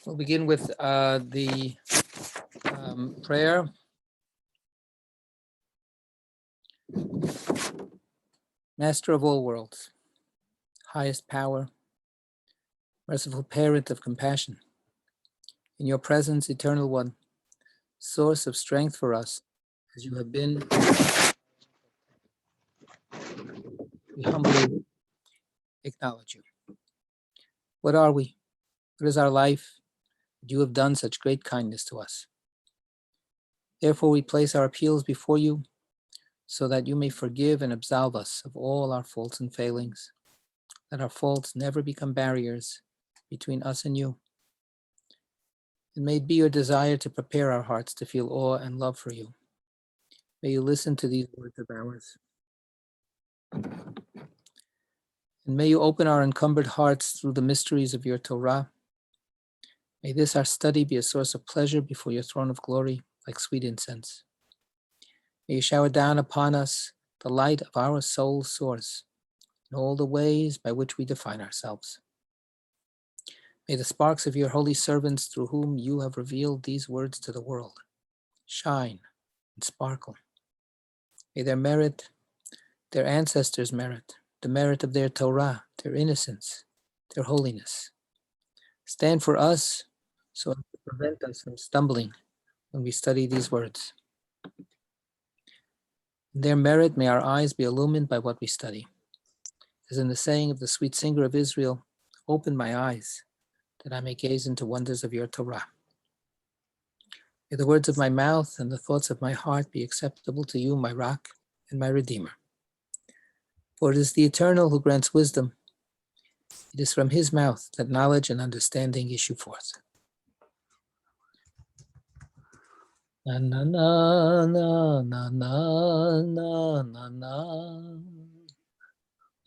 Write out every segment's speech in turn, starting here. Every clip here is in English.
We'll begin with the prayer. Master of all worlds, highest power, merciful parent of compassion, in your presence, eternal one, source of strength for us, as you have been, we humbly acknowledge you. What are we? What is our life? You have done such great kindness to us. Therefore, we place our appeals before you, so that you may forgive and absolve us of all our faults and failings. Let our faults never become barriers between us and you. And may it be your desire to prepare our hearts to feel awe and love for you. May you listen to these words of ours. And may you open our encumbered hearts through the mysteries of your Torah. May this our study be a source of pleasure before your throne of glory, like sweet incense. May you shower down upon us the light of our soul's source in all the ways by which we define ourselves. May the sparks of your holy servants through whom you have revealed these words to the world shine and sparkle. May their merit, their ancestors' merit, the merit of their Torah, their innocence, their holiness, stand for us so as to prevent us from stumbling when we study these words. In their merit, may our eyes be illumined by what we study. As in the saying of the sweet singer of Israel, open my eyes, that I may gaze into wonders of your Torah. May the words of my mouth and the thoughts of my heart be acceptable to you, my rock and my redeemer. For it is the Eternal who grants wisdom. It is from his mouth that knowledge and understanding issue forth. Na na na na na na na na na.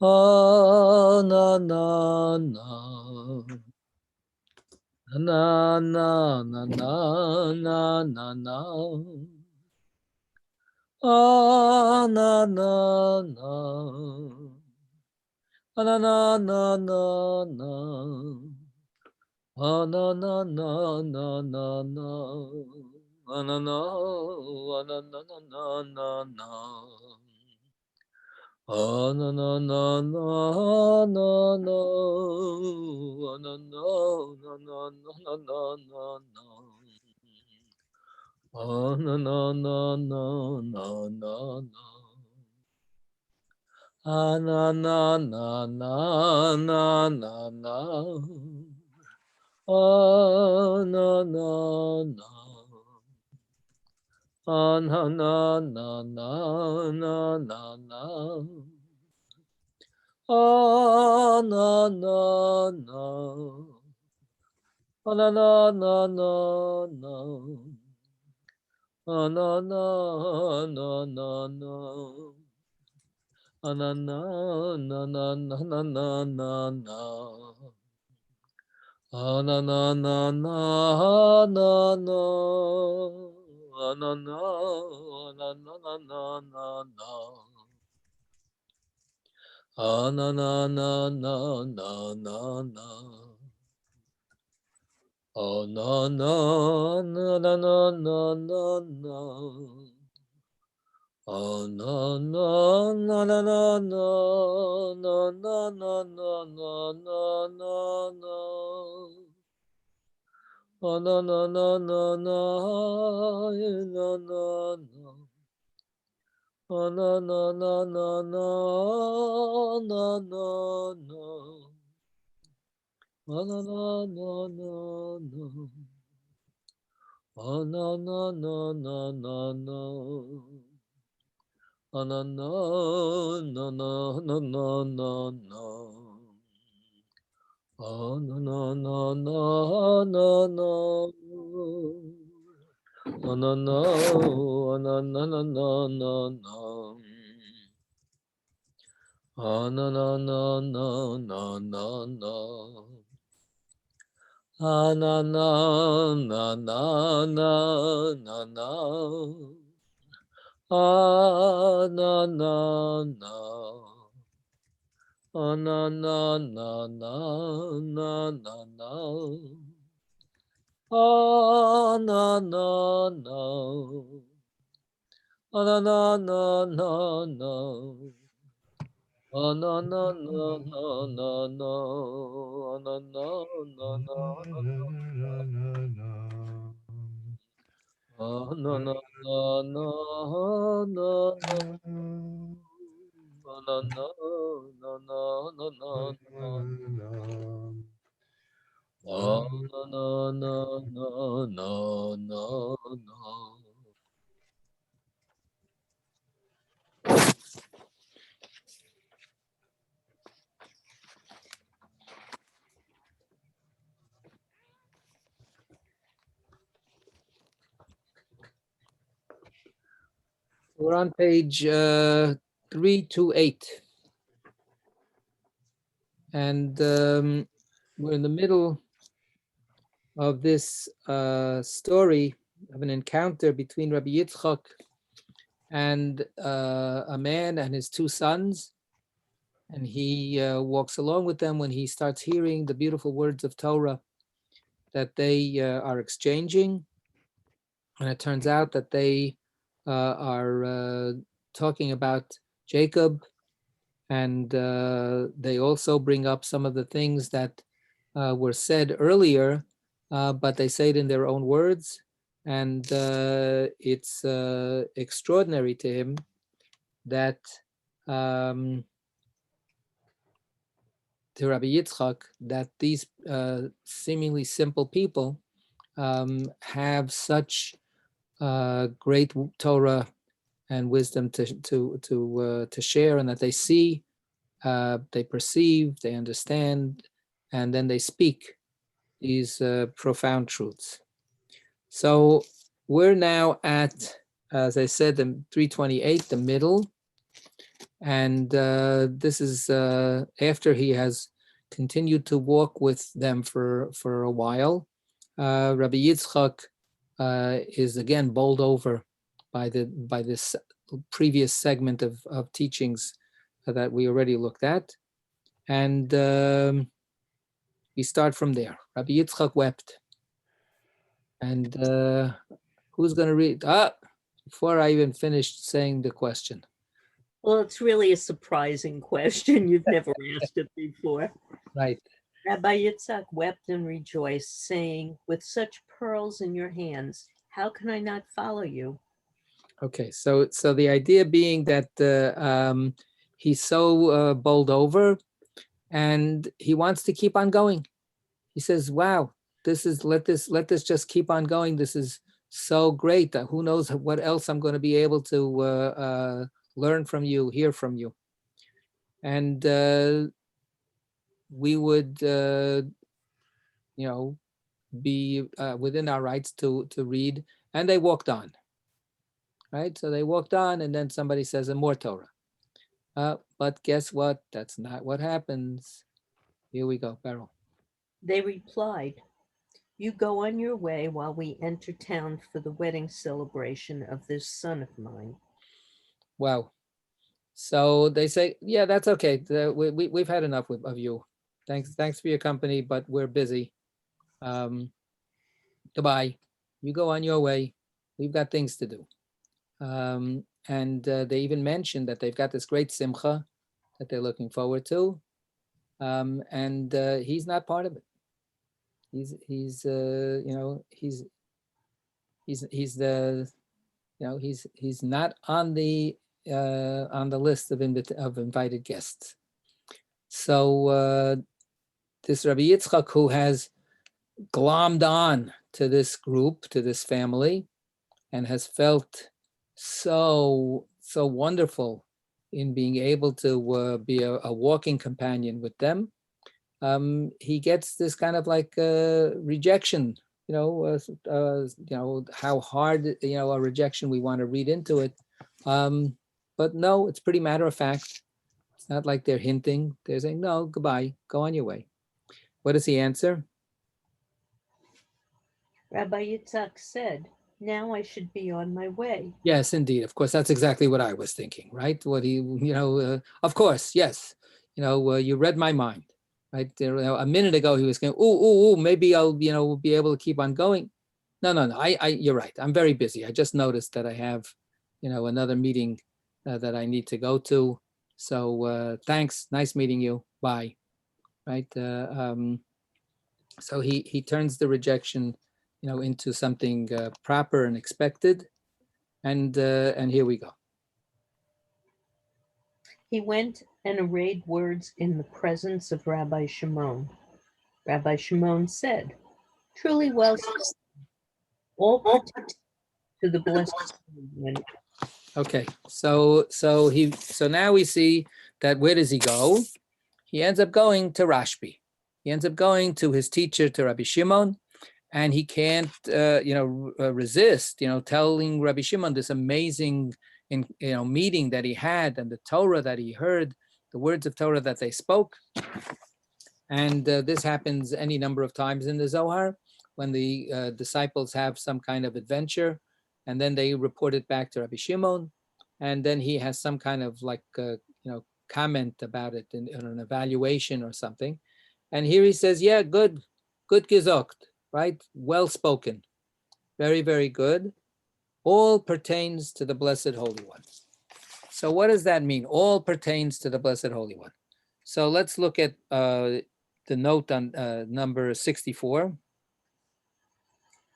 Oh, na na na. Na na na na na na na. Oh, na na na. Na na na na na. Oh, na na na na na na. Na na na na na na na. Oh, na na na na na na. Oh, na na na na na na na. Oh, na na na na na na na. Ah, na na na na na na na. Ah, na na na. Ah, na na na na na na na. Ah, na na na. Ah, na na na na na. Ah, na na na na na. Ah, na na na na na na na na. Ah, na na na na na na. Ah, na na na na na na na. Ah, na na na na na na na. Ah, na na na na na na na na. Ah, na na na na na na na na na na na na na. Ah, na na na na na na na na. Ah, na na na na na na na na. Ah, na na na na na. Ah, na na na na na na. Ah, na na na na na na na na. Ah, na na na na na na. Ah, na na na na na na na. Ah, na na na na na na na. Ah, na na na na na na na. Ah, na na na. Ah, na na na na na na na. Oh, no, no, no. Oh, no, no, no, no, no. Oh, no, no, no, no, no, no. Oh, no, no, no, no, no, no. Oh, no, no, no, no, no, no. Oh, no, no, no, no, no, no, no. No, no, no, no, no, no, no. We're on page 328. And we're in the middle of this story of an encounter between Rabbi Yitzchak and a man and his two sons. And he walks along with them when he starts hearing the beautiful words of Torah that they are exchanging. And it turns out that they are talking about Jacob, and they also bring up some of the things that were said earlier, but they say it in their own words. And it's extraordinary to him that to Rabbi Yitzchak, that these seemingly simple people have such great Torah and wisdom to share, and that they see, they perceive, they understand, and then they speak these profound truths. So we're now at, as I said, the 328, the middle, and this is after he has continued to walk with them for a while. Rabbi Yitzchak is again bowled over by this previous segment of teachings that we already looked at, and we start from there. Rabbi Yitzchak wept, and who's going to read? Before I even finished saying the question. Well, it's really a surprising question. You've never asked it before. Right. Rabbi Yitzchak wept and rejoiced, saying, "With such pearls in your hands, how can I not follow you?" Okay, so the idea being that he's so bowled over, and he wants to keep on going. He says, "Wow, let this just keep on going. This is so great. Who knows what else I'm going to be able to learn from you, hear from you." And we would, be within our rights to read. And they walked on, right? So they walked on, and then somebody says, "And more Torah." But guess what? That's not what happens. Here we go, Beryl. They replied, "You go on your way while we enter town for the wedding celebration of this son of mine." Wow. So they say, "Yeah, that's okay. We've had enough of you. Thanks for your company, but we're busy. Goodbye. You go on your way. We've got things to do." And they even mentioned that they've got this great simcha that they're looking forward to, and he's not part of it. He's not on the list of invited guests. So this Rabbi Yitzchak, who has glommed on to this group, to this family, and has felt so wonderful in being able to be a walking companion with them, he gets this kind of like rejection. How hard a rejection we want to read into it, but no, it's pretty matter of fact. It's not like they're hinting. They're saying, "No, goodbye, go on your way." What does he answer? Rabbi Yitzchak said, "Now I should be on my way." Yes, indeed. Of course, that's exactly what I was thinking, right? What he, of course, yes. You read my mind. right? A minute ago he was going, ooh, maybe I'll, be able to keep on going. No. You're right. I'm very busy. I just noticed that I have, another meeting that I need to go to. So thanks. Nice meeting you. Bye. Right. So he turns the rejection, into something proper and expected. And here we go. He went and arrayed words in the presence of Rabbi Shimon. Rabbi Shimon said, "Truly well spoken, all pertain to the blessed one." Okay, so now we see that where does he go? He ends up going to Rashbi. He ends up going to his teacher, to Rabbi Shimon, and he can't, resist, telling Rabbi Shimon this amazing, meeting that he had, and the Torah that he heard, the words of Torah that they spoke. And this happens any number of times in the Zohar, when the disciples have some kind of adventure, and then they report it back to Rabbi Shimon, and then he has some kind of comment about it in an evaluation or something. And here he says, yeah, good gesagt, right? Well spoken. Very, very good. All pertains to the Blessed Holy One. So what does that mean? All pertains to the Blessed Holy One. So let's look at the note on number 64.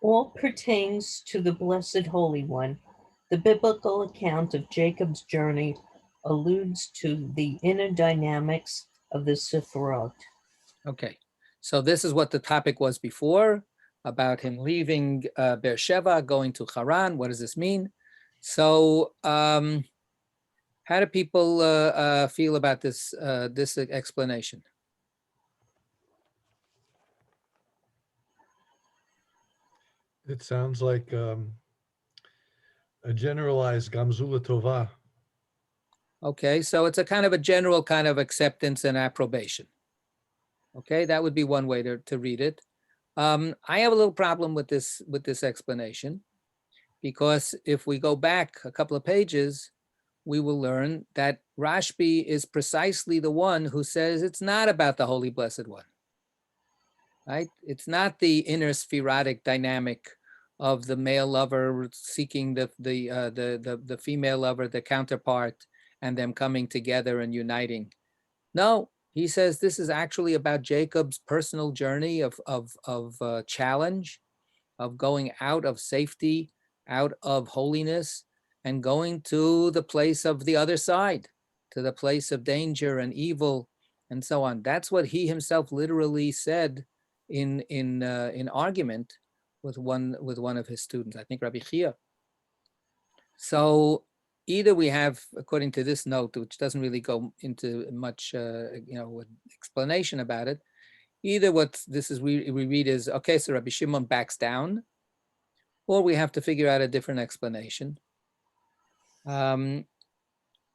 All pertains to the Blessed Holy One. The biblical account of Jacob's journey alludes to the inner dynamics of the Sifrot. Okay, so this is what the topic was before, about him leaving Beersheba, going to Haran. What does this mean? So how do people feel about this explanation? It sounds like a generalized Gamzula Tova. Okay, so it's a kind of a general kind of acceptance and approbation. Okay, that would be one way to read it. I have a little problem with this explanation, because if we go back a couple of pages, we will learn that Rashbi is precisely the one who says it's not about the Holy Blessed One, right? It's not the inner spherotic dynamic of the male lover seeking the female lover, the counterpart, and them coming together and uniting. No, he says this is actually about Jacob's personal journey of challenge, of going out of safety, out of holiness, and going to the place of the other side, to the place of danger and evil, and so on. That's what he himself literally said in argument with one of his students, I think Rabbi Chia. So either we have, according to this note, which doesn't really go into much explanation about it, either what this is we read is, okay, so Rabbi Shimon backs down, or we have to figure out a different explanation. And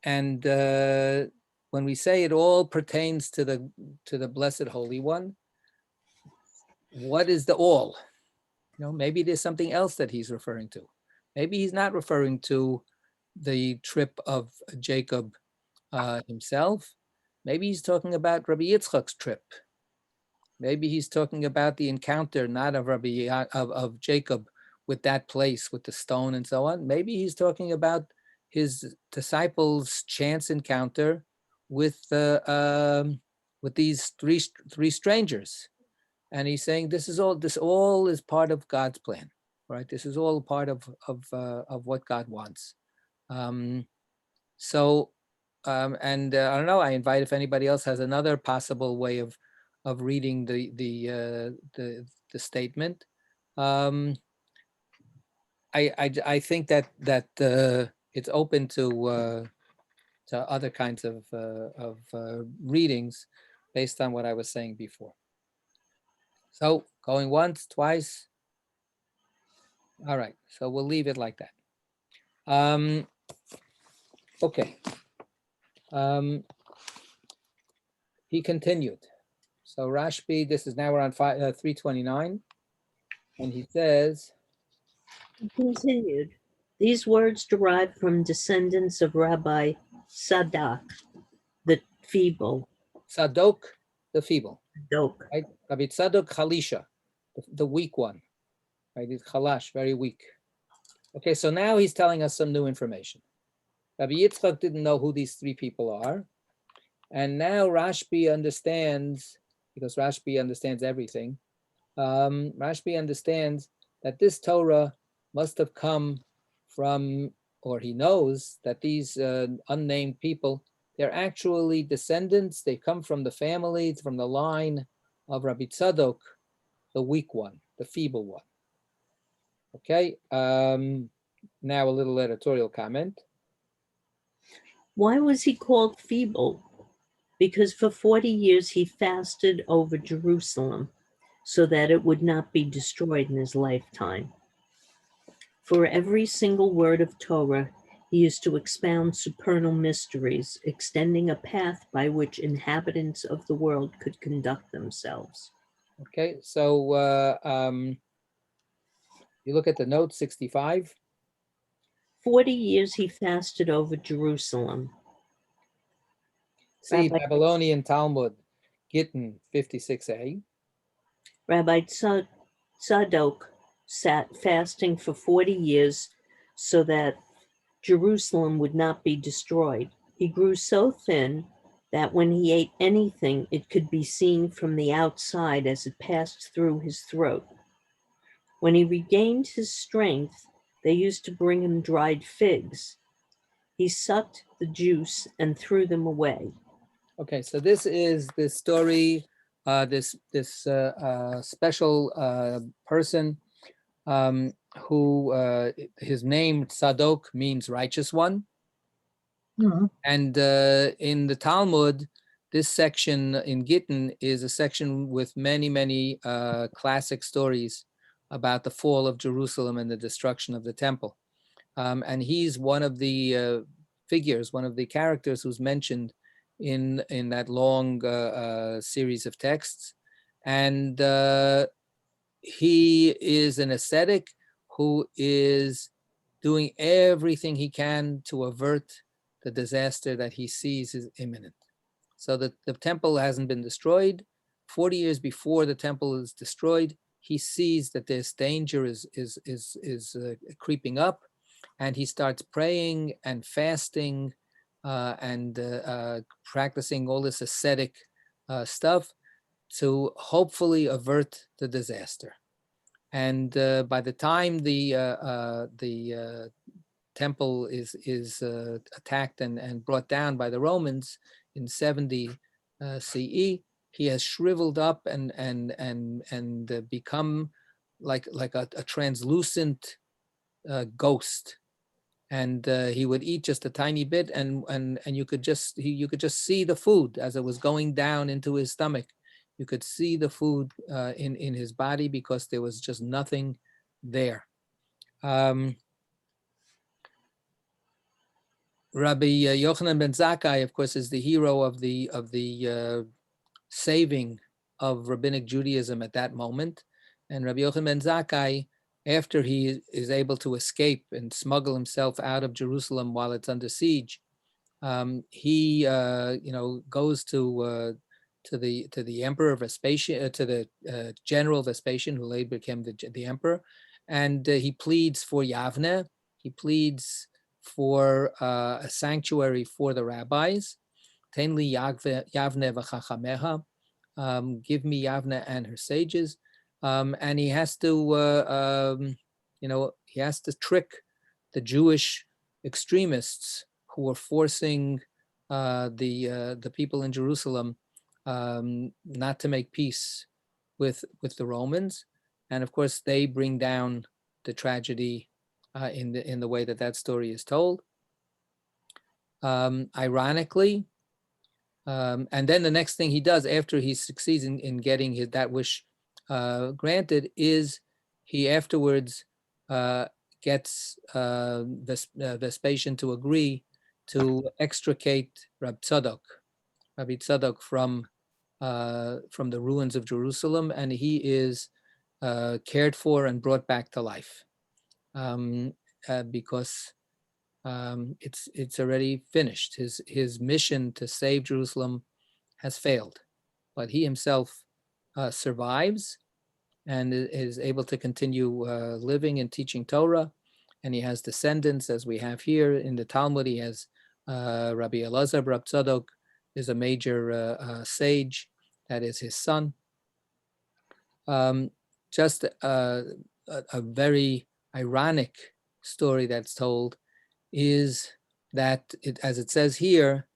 when we say it all pertains to the Blessed Holy One, what is the all? Maybe there's something else that he's referring to. Maybe he's not referring to the trip of Jacob himself. Maybe he's talking about Rabbi Yitzchak's trip. Maybe he's talking about the encounter, not of of Jacob with that place, with the stone and so on. Maybe he's talking about his disciples' chance encounter with these three strangers, and he's saying this all is part of God's plan, right? This is all part of what God wants. And I don't know. I invite if anybody else has another possible way of reading the statement. I think that it's open to other kinds of readings based on what I was saying before. So going once, twice. All right. So we'll leave it like that. Okay. He continued. So Rashbi, this is now we're on 329, and he says. He continued. These words derive from descendants of Rabbi Sadak, the feeble. Sadok, the feeble. Doke. right? Rabbi Tzadok Chalisha, the weak one, right? It's Chalash, very weak. Okay, so now he's telling us some new information. Rabbi Yitzchak didn't know who these three people are. And now Rashbi understands, because Rashbi understands everything, Rashbi understands that this Torah must have come from, or he knows that these unnamed people, they're actually descendants. They come from the family, from the line of Rabbi Tzadok, the weak one, the feeble one. Okay, now a little editorial comment. Why was he called feeble? Because for 40 years he fasted over Jerusalem so that it would not be destroyed in his lifetime. For every single word of Torah, he used to expound supernal mysteries, extending a path by which inhabitants of the world could conduct themselves. Okay, so you look at the note 65. 40 years he fasted over Jerusalem. See, Rabbi- Babylonian Talmud, Gittin 56a. Rabbi Tzadok sat fasting for 40 years so that Jerusalem would not be destroyed. He grew so thin that when he ate anything, it could be seen from the outside as it passed through his throat. When he regained his strength, they used to bring him dried figs. He sucked the juice and threw them away. Okay, so this is the story, this special person who his name Tzadok means righteous one. And in the Talmud, this section in Gittin is a section with many classic stories about the fall of Jerusalem and the destruction of the temple. And he's one of the figures, one of the characters who's mentioned in that long series of texts. And he is an ascetic who is doing everything he can to avert the disaster that he sees is imminent. So that the temple hasn't been destroyed. 40 years before the temple is destroyed, he sees that this danger is creeping up, and he starts praying and fasting and practicing all this ascetic stuff to hopefully avert the disaster. And by the time the temple is attacked and brought down by the Romans in 70 CE, he has shriveled up and become like a translucent ghost. And he would eat just a tiny bit, and you could just see the food as it was going down into his stomach. You could see the food in his body because there was just nothing there. Rabbi Yochanan ben Zakkai, of course, is the hero of the saving of rabbinic Judaism at that moment. And Rabbi Yochanan ben Zakkai, after he is able to escape and smuggle himself out of Jerusalem while it's under siege, he goes to the emperor Vespasian, to the general Vespasian, who later became the emperor, and he pleads for Yavne. He pleads for a sanctuary for the rabbis. Ten li Yavne v'chachameha. Give me Yavne and her sages. And he has to, he has to trick the Jewish extremists who are forcing the people in Jerusalem not to make peace with the Romans. And of course, they bring down the tragedy in the way that story is told. Ironically, and then the next thing he does after he succeeds in getting that wish granted is he afterwards gets Vespasian to agree to extricate Rabbi Tzadok from the ruins of Jerusalem, and he is cared for and brought back to life because it's already finished. His mission to save Jerusalem has failed, but he himself survives and is able to continue living and teaching Torah. And he has descendants, as we have here in the Talmud. He has Rabbi Elazar Rab Tzadok is a major sage. That is his son. Just a very ironic story that's told is that, as it says here,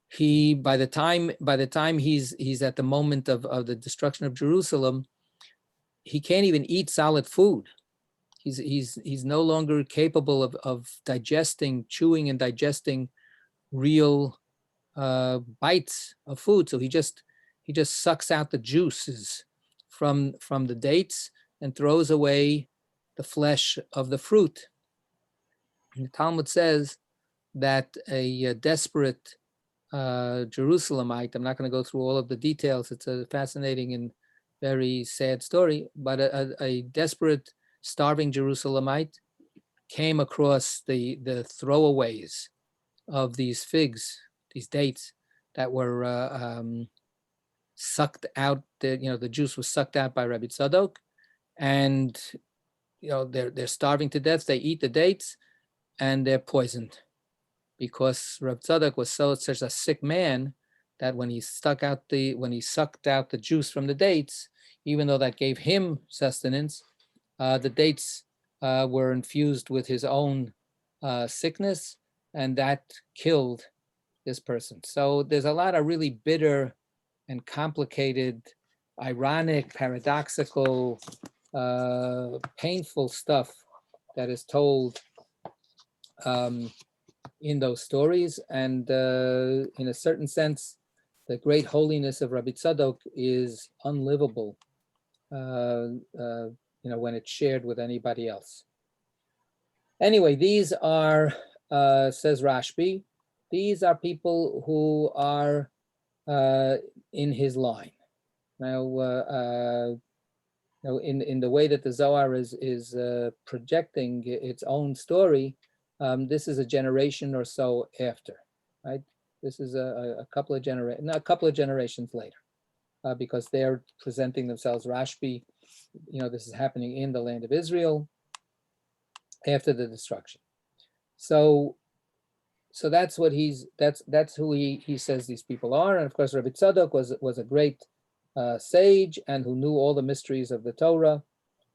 he by the time he's at the moment of the destruction of Jerusalem, he can't even eat solid food. He's no longer capable of digesting, chewing and digesting real bites of food. So he just sucks out the juices from the dates and throws away the flesh of the fruit. And the Talmud says that a desperate Jerusalemite, I'm not going to go through all of the details, it's a fascinating and very sad story, but a desperate, starving Jerusalemite came across the throwaways of these figs, these dates that were sucked out. The juice was sucked out by Rabbi Tzadok, and they're starving to death. They eat the dates, and they're poisoned because Rabbi Tzadok was such a sick man that when he sucked out the juice from the dates, even though that gave him sustenance, the dates were infused with his own sickness, and that killed this person. So there's a lot of really bitter and complicated, ironic, paradoxical, painful stuff that is told in those stories. And in a certain sense, the great holiness of Rabbi Tzadok is unlivable when it's shared with anybody else. Anyway, these are, says Rashbi, these are people who are in his line. Now, in the way that the Zohar is projecting its own story, this is a generation or so after, right? This is a couple of generations later, because they're presenting themselves. Rashbi, this is happening in the land of Israel after the destruction. So that's what that's who he says these people are. And of course, Rabbi Tzadok was a great sage and who knew all the mysteries of the Torah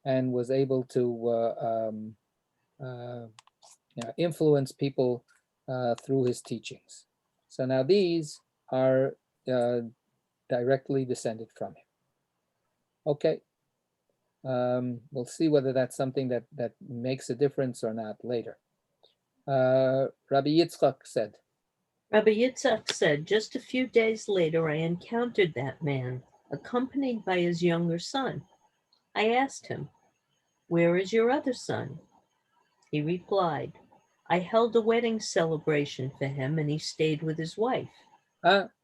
and was able to influence people through his teachings. So now these are directly descended from him. Okay. We'll see whether that's something that makes a difference or not later. Rabbi Yitzchak said. Rabbi Yitzchak said, just a few days later, I encountered that man, accompanied by his younger son. I asked him, where is your other son? He replied, I held a wedding celebration for him and he stayed with his wife.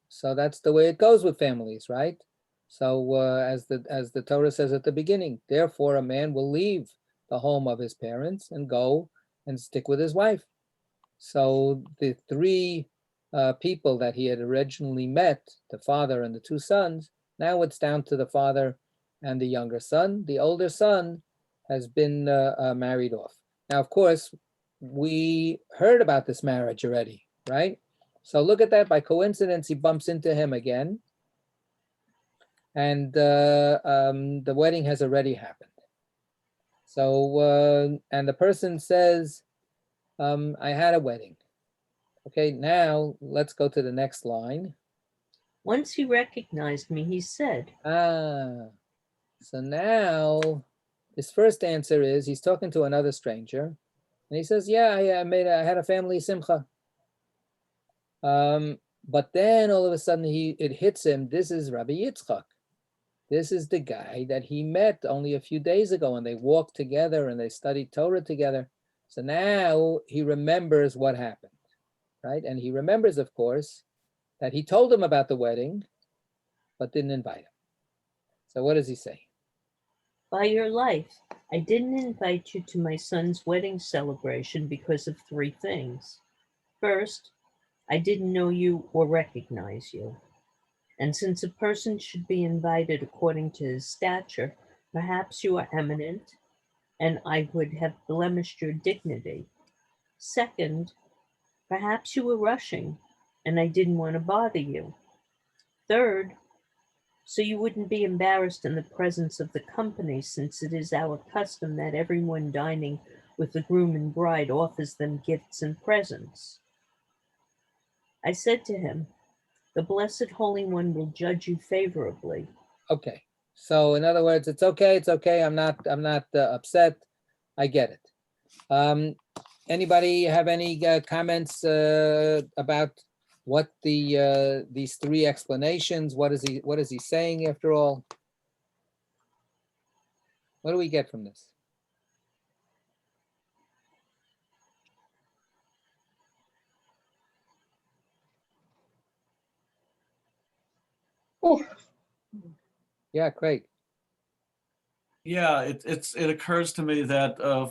So that's the way it goes with families, right? So as the Torah says at the beginning, therefore a man will leave the home of his parents and go and stick with his wife. So the three people that he had originally met, the father and the two sons, now it's down to the father and the younger son. The older son has been married off. Now, of course, we heard about this marriage already, right? So look at that. By coincidence, he bumps into him again. And the wedding has already happened. So, and the person says, I had a wedding. Okay, now let's go to the next line. Once he recognized me, he said. So now his first answer is he's talking to another stranger. And he says, yeah, I had a family simcha. But then all of a sudden it hits him, this is Rabbi Yitzchak. This is the guy that he met only a few days ago, and they walked together and they studied Torah together. So now he remembers what happened, right? And he remembers, of course, that he told him about the wedding, but didn't invite him. So what does he say? By your life, I didn't invite you to my son's wedding celebration because of three things. First, I didn't know you or recognize you. And since a person should be invited according to his stature, perhaps you are eminent, and I would have blemished your dignity. Second, perhaps you were rushing, and I didn't want to bother you. Third, so you wouldn't be embarrassed in the presence of the company, since it is our custom that everyone dining with the groom and bride offers them gifts and presents. I said to him, the Blessed Holy One will judge you favorably. Okay. So in other words, it's okay. It's okay. I'm not upset. I get it. Anybody have any comments about what these three explanations? What is he saying after all? What do we get from this? Oh, Yeah, Craig. Yeah, it occurs to me that a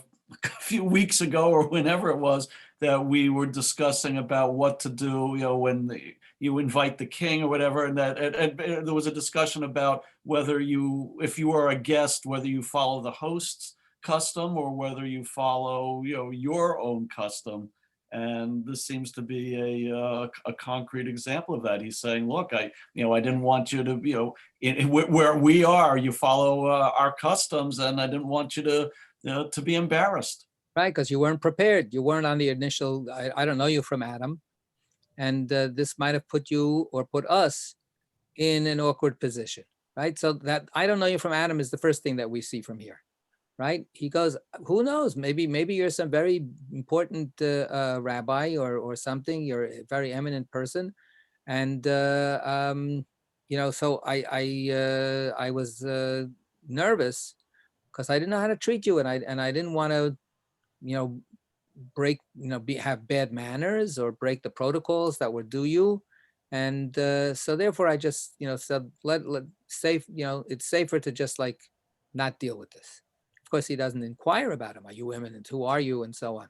few weeks ago or whenever it was that we were discussing about what to do, when you invite the king or whatever, and that and there was a discussion about whether if you are a guest, whether you follow the host's custom or whether you follow, your own custom. And this seems to be a concrete example of that. He's saying, look, I didn't want you to, where we are, you follow our customs, and I didn't want you to be embarrassed. Right, because you weren't prepared. You weren't on the initial, I don't know you from Adam. And this might have put you or put us in an awkward position, right? So that I don't know you from Adam is the first thing that we see from here, right? He goes, who knows? Maybe you're some very important rabbi or something. You're a very eminent person. And, so I was nervous because I didn't know how to treat you. And I didn't want to, break, have bad manners or break the protocols that were due you. And so therefore I just, said, let safe, it's safer to just like not deal with this. Of course, he doesn't inquire about him. Are you eminent? Who are you? And so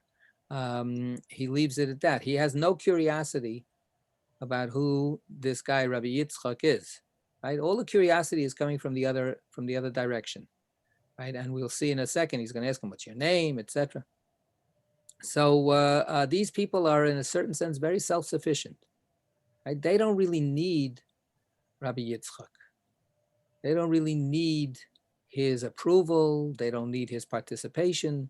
on. He leaves it at that. He has no curiosity about who this guy, Rabbi Yitzchak, is, right? All the curiosity is coming from the other direction, right? And we'll see in a second, he's going to ask him, what's your name, etc. So these people are, in a certain sense, very self-sufficient. Right? They don't really need Rabbi Yitzchak. They don't really need his approval. They don't need his participation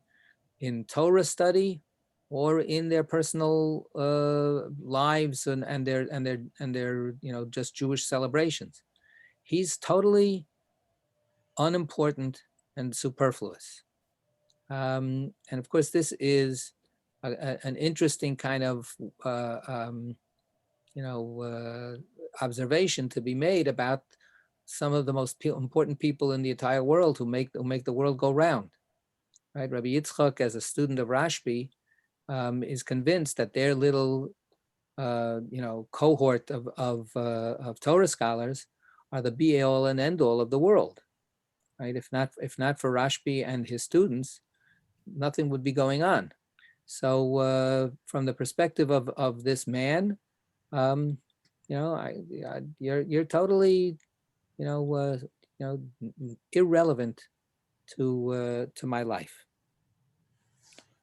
in Torah study or in their personal lives and their just Jewish celebrations. He's totally unimportant and superfluous. And of course, this is an interesting kind of observation to be made about some of the most important people in the entire world who make the world go round. Right, Rabbi Yitzchak, as a student of Rashbi, is convinced that their little cohort of Torah scholars are the be all and end all of the world. Right, if not for Rashbi and his students, nothing would be going on. So from the perspective of this man, you're totally, irrelevant to my life.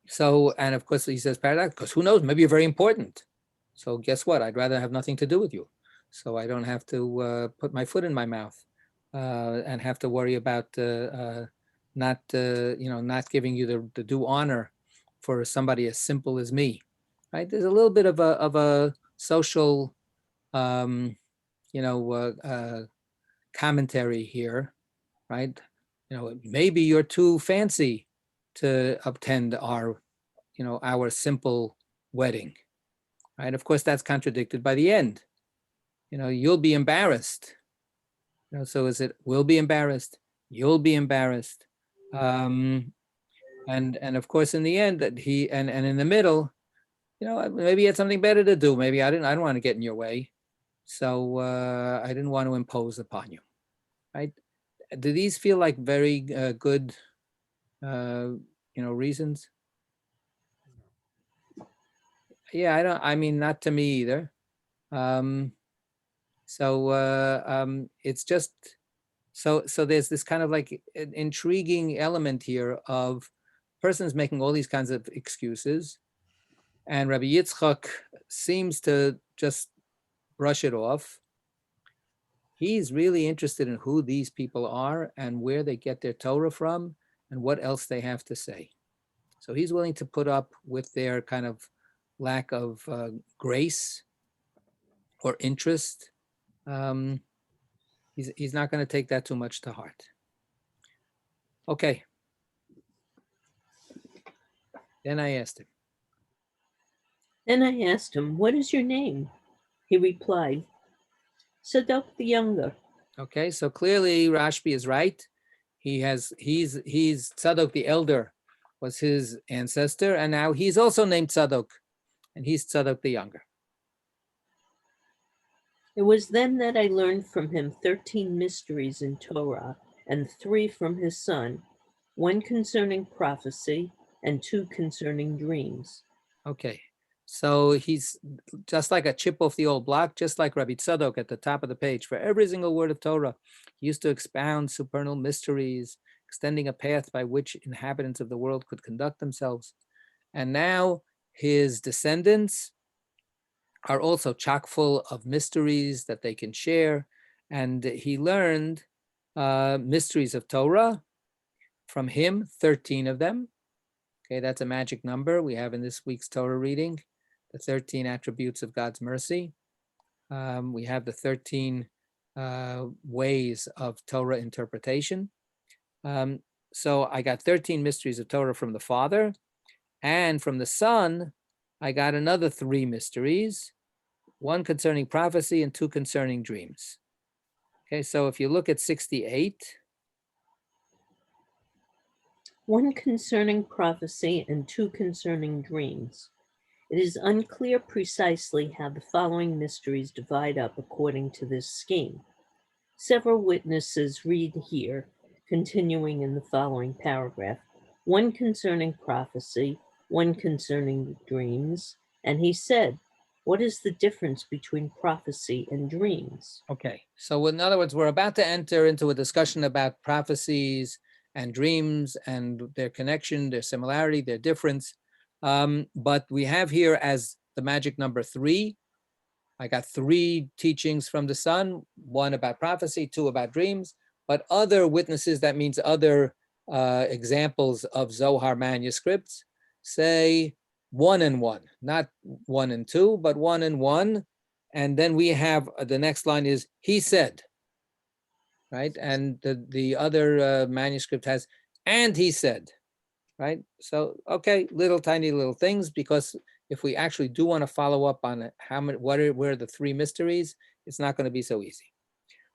So, and of course he says paradox, because who knows, maybe you're very important. So guess what? I'd rather have nothing to do with you. So I don't have to put my foot in my mouth and have to worry about not giving you the due honor for somebody as simple as me, right? There's a little bit of a social, commentary here, right? Maybe you're too fancy to attend our simple wedding, right? Of course, that's contradicted by the end. You'll be embarrassed. So is it we'll be embarrassed? You'll be embarrassed. And of course, in the end, that he and in the middle, maybe he had something better to do. Maybe I don't want to get in your way, so I didn't want to impose upon you, right? Do these feel like very good, reasons? Yeah, I mean, not to me either. So it's just, so there's this kind of like an intriguing element here of persons making all these kinds of excuses, and Rabbi Yitzchak seems to just brush it off. He's really interested in who these people are and where they get their Torah from and what else they have to say. So he's willing to put up with their kind of lack of grace or interest. He's not going to take that too much to heart. Okay. Then I asked him. Then I asked him, "What is your name?" He replied, "Sadok the Younger." Okay, so clearly Rashbi is right. He's Tzadok the elder was his ancestor, and now he's also named Tzadok, and he's Tzadok the Younger. It was then that I learned from him 13 mysteries in Torah, and 3 from his son, 1 concerning prophecy and 2 concerning dreams. Okay, so he's just like a chip off the old block, just like Rabbi Tzadok at the top of the page. For every single word of Torah, he used to expound supernal mysteries, extending a path by which inhabitants of the world could conduct themselves. And now his descendants are also chock full of mysteries that they can share. And he learned mysteries of Torah from him, 13 of them. Okay, that's a magic number we have in this week's Torah reading, the 13 attributes of God's mercy. We have the 13 ways of Torah interpretation. So I got 13 mysteries of Torah from the Father, and from the Son, I got another 3 mysteries, 1 concerning prophecy and 2 concerning dreams. Okay, so if you look at 68. 1 concerning prophecy and 2 concerning dreams. It is unclear precisely how the following mysteries divide up according to this scheme. Several witnesses read here, continuing in the following paragraph, 1 concerning prophecy, 1 concerning dreams, and he said, "What is the difference between prophecy and dreams?" Okay, so in other words, we're about to enter into a discussion about prophecies and dreams and their connection, their similarity, their difference. But we have here as the magic number 3. I got 3 teachings from the Son, 1 about prophecy, 2 about dreams, but other witnesses, that means other examples of Zohar manuscripts, say 1 and 1, not 1 and 2, but 1 and 1. And then we have the next line is, he said, right? And the other manuscript has, and he said, right? So, okay, little tiny little things, because if we actually do want to follow up on it, how many, where are the 3 mysteries, it's not going to be so easy.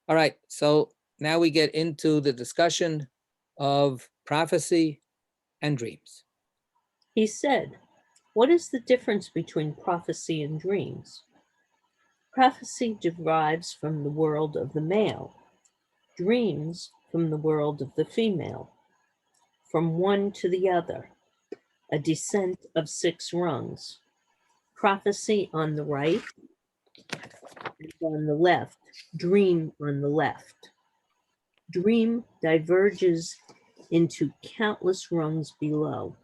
All right, so now we get into the discussion of prophecy and dreams. He said, "What is the difference between prophecy and dreams?" Prophecy derives from the world of the male, dreams from the world of the female. From one to the other, a descent of 6 rungs. Prophecy on the right, and on the left, dream on the left. Dream diverges into countless rungs below.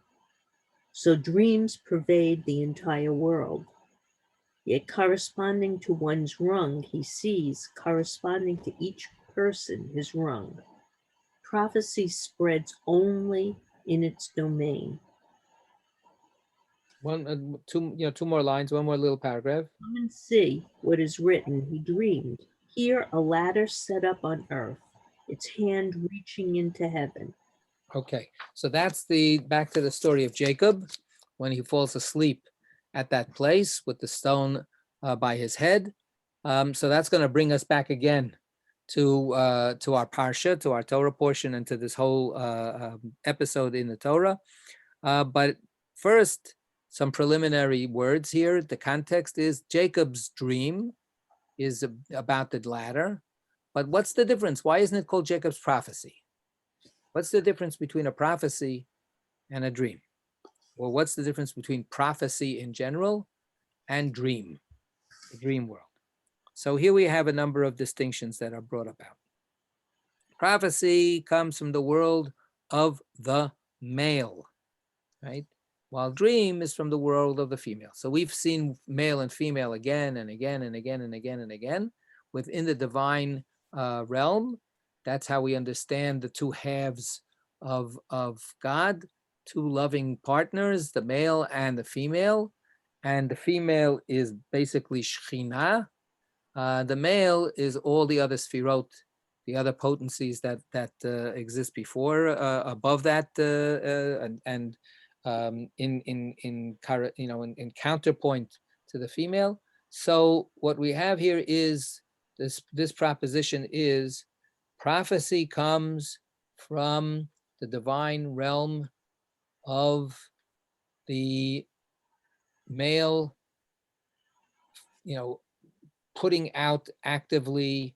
So dreams pervade the entire world. Yet corresponding to one's rung, he sees corresponding to each person his rung. Prophecy spreads only in its domain. 2 more lines, 1 more little paragraph. Come and see what is written, he dreamed. Here a ladder set up on earth, its hand reaching into heaven. Okay, so that's back to the story of Jacob when he falls asleep at that place with the stone by his head. So that's going to bring us back again to our parsha, to our Torah portion, and to this whole episode in the Torah. But first, some preliminary words here. The context is Jacob's dream is about the ladder. But what's the difference? Why isn't it called Jacob's prophecy? What's the difference between a prophecy and a dream? Or what's the difference between prophecy in general and dream, the dream world? So here we have a number of distinctions that are brought about. Prophecy comes from the world of the male, right? While dream is from the world of the female. So we've seen male and female again and again and again and again and again within the divine realm. That's how we understand the two halves of God, two loving partners, the male and the female. And the female is basically Shekhinah. The male is all the other sfirot, the other potencies that exist before, above that, and in counterpoint to the female. So what we have here is this proposition is prophecy comes from the divine realm of the male, putting out actively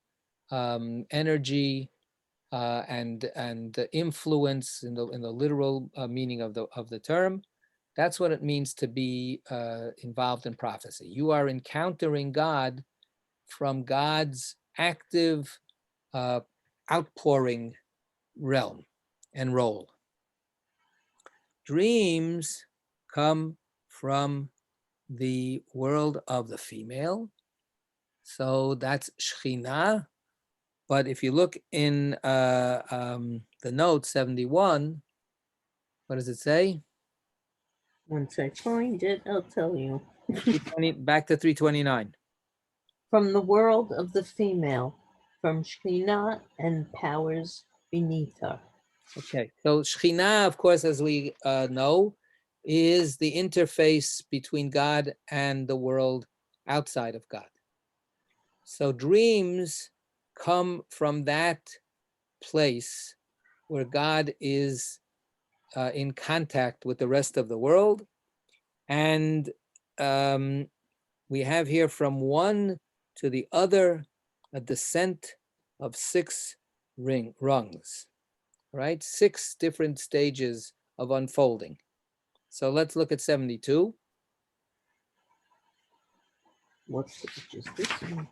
energy and influence in the literal meaning of the term. That's what it means to be involved in prophecy. You are encountering God from God's active outpouring realm and role. Dreams come from the world of the female. So that's Shekhinah. But if you look in the note 71, what does it say? Once I find it, I'll tell you. Back to 329. From the world of the female, from Shekhinah and powers beneath her. Okay, so Shekhinah, of course, as we know, is the interface between God and the world outside of God. So dreams come from that place where God is in contact with the rest of the world. And we have here from one to the other a descent of 6 rungs, right? 6 different stages of unfolding. So let's look at 72. What page is this one?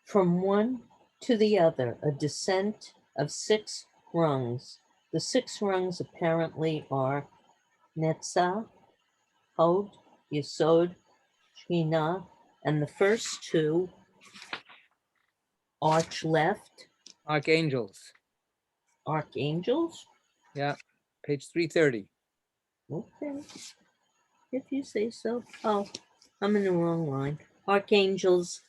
From one to the other, a descent of 6 rungs. The 6 rungs apparently are Netzah, Hod, Yesod, Shekhinah, and the first 2, arch left, Archangels. archangels. Yeah, page 330. Okay, if you say so. Oh, I'm in the wrong line. Archangels,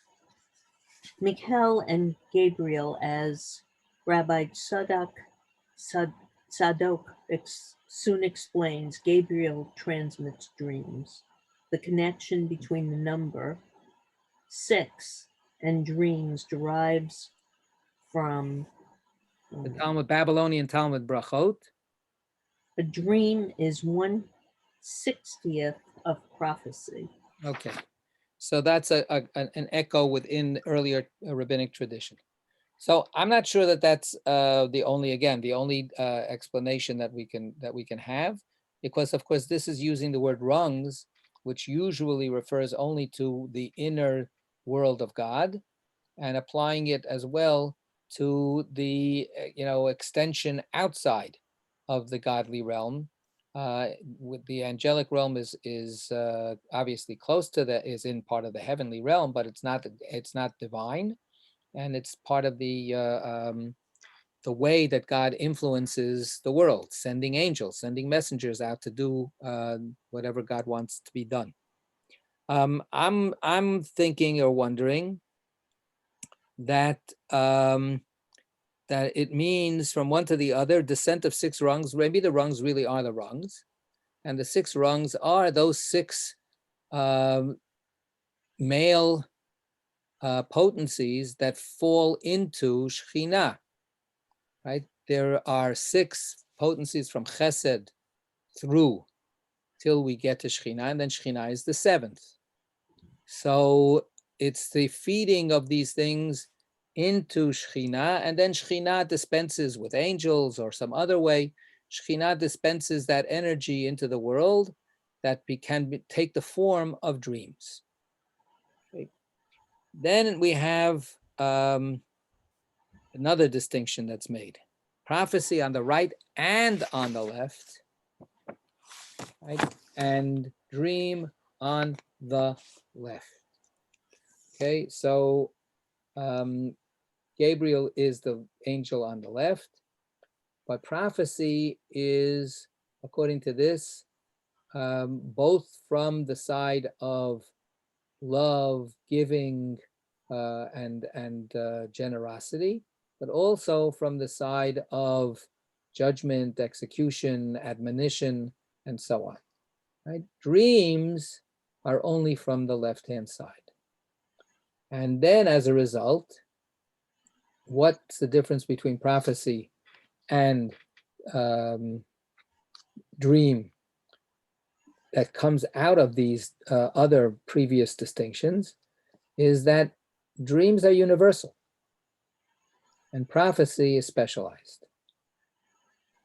Michael and Gabriel, as Rabbi Sadok soon explains. Gabriel transmits dreams. The connection between the number 6 and dreams derives from The Babylonian Talmud Brachot. a dream is 1/60th of prophecy. Okay, so that's an echo within earlier rabbinic tradition. So I'm not sure that that's the only explanation that we can have, because of course this is using the word rungs, which usually refers only to the inner world of God, and applying it as well to the extension outside of the godly realm. With the angelic realm is obviously close to is in part of the heavenly realm, but it's not divine, and it's part of the way that God influences the world, sending angels, sending messengers out to do whatever God wants to be done. I'm thinking or wondering that that it means from one to the other, descent of 6 rungs. Maybe the rungs really are the rungs, and the 6 rungs are those 6 male potencies that fall into Shekhinah, right? There are 6 potencies from Chesed through till we get to Shekhinah, and then Shekhinah is the 7th. So it's the feeding of these things into Shekhinah, and then Shekhinah dispenses with angels or some other way. Shekhinah dispenses that energy into the world that can take the form of dreams. Okay. Then we have another distinction that's made. Prophecy on the right and on the left, right? And dream on the left. Okay, so Gabriel is the angel on the left, but prophecy is, according to this, both from the side of love, giving, and generosity, but also from the side of judgment, execution, admonition, and so on. Right? Dreams are only from the left-hand side. And then as a result, what's the difference between prophecy and dream that comes out of these other previous distinctions is that dreams are universal and prophecy is specialized,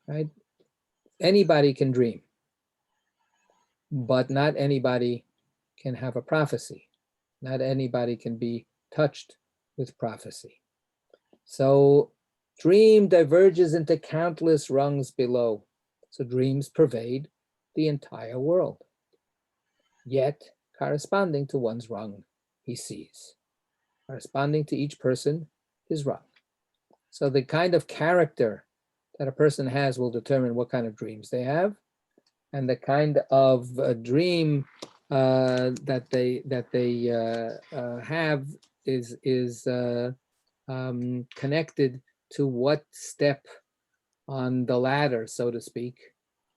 right? Anybody can dream, but not anybody can have a prophecy. Not anybody can be touched with prophecy. So dream diverges into countless rungs below. So dreams pervade the entire world, yet corresponding to one's rung he sees. Corresponding to each person is rung. So the kind of character that a person has will determine what kind of dreams they have, and the kind of dream that they have is connected to what step on the ladder, so to speak,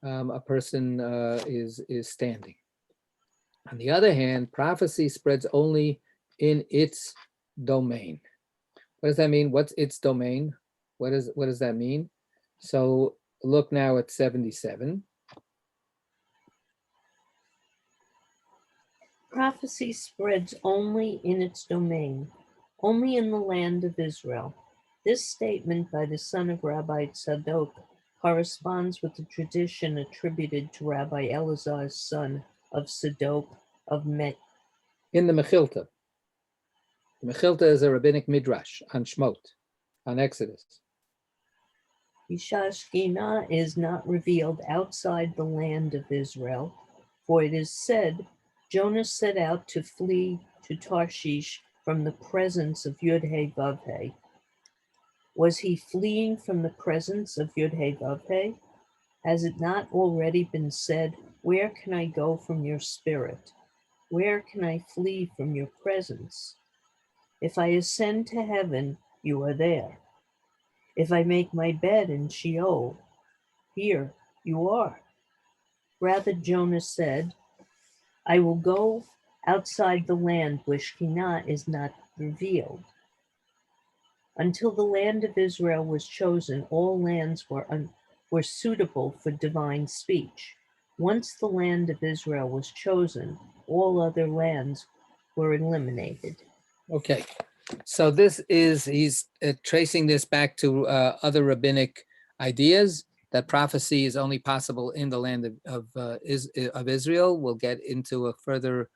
a person is standing. On the other hand, prophecy spreads only in its domain. What does that mean? What's its domain? What does that mean? So look now at 77. Prophecy spreads only in its domain, only in the land of Israel. This statement by the son of Rabbi Tzadok corresponds with the tradition attributed to Rabbi Elazar's son of Tzadok of Met. In the Mechilta. The Mechilta is a rabbinic midrash on Shmot, on Exodus. Ishashkina is not revealed outside the land of Israel, for it is said, Jonah set out to flee to Tarshish from the presence of Yud-He Vav-He. Was he fleeing from the presence of Yud-He Vav-He? Has it not already been said, where can I go from your spirit? Where can I flee from your presence? If I ascend to heaven, you are there. If I make my bed in Sheol, here you are. Rather, Jonah said, I will go outside the land where Shekhinah is not revealed. Until the land of Israel was chosen, all lands were suitable for divine speech. Once the land of Israel was chosen, all other lands were eliminated. Okay, so he's tracing this back to other rabbinic ideas that prophecy is only possible in the land of Israel. We'll get into a further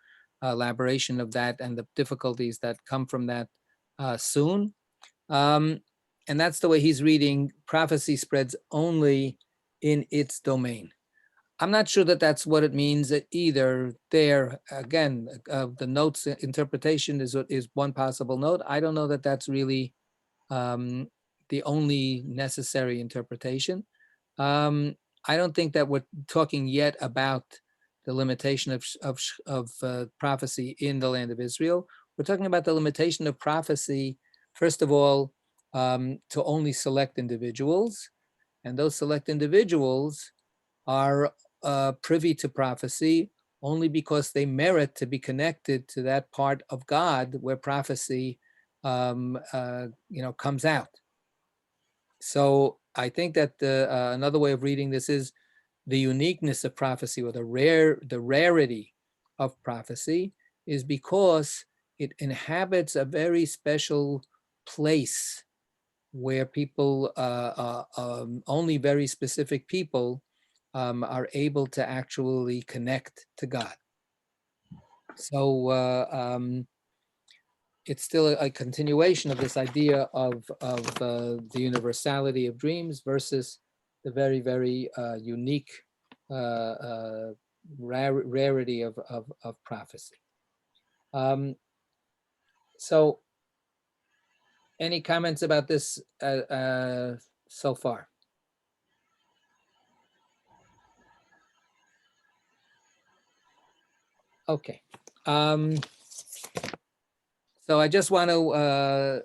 elaboration of that and the difficulties that come from that soon. And that's the way he's reading, prophecy spreads only in its domain. I'm not sure that that's what it means either there. Again, the notes interpretation is one possible note. I don't know that that's really the only necessary interpretation. I don't think that we're talking yet about the limitation of prophecy in the land of Israel. We're talking about the limitation of prophecy, first of all, to only select individuals. And those select individuals are privy to prophecy only because they merit to be connected to that part of God where prophecy comes out. So I think that another way of reading this is the uniqueness of prophecy, or the rarity of prophecy, is because it inhabits a very special place where people, only very specific people are able to actually connect to God. So it's still a continuation of this idea of the universality of dreams versus the very, very unique rarity of prophecy. So any comments about this so far? Okay. So I just want to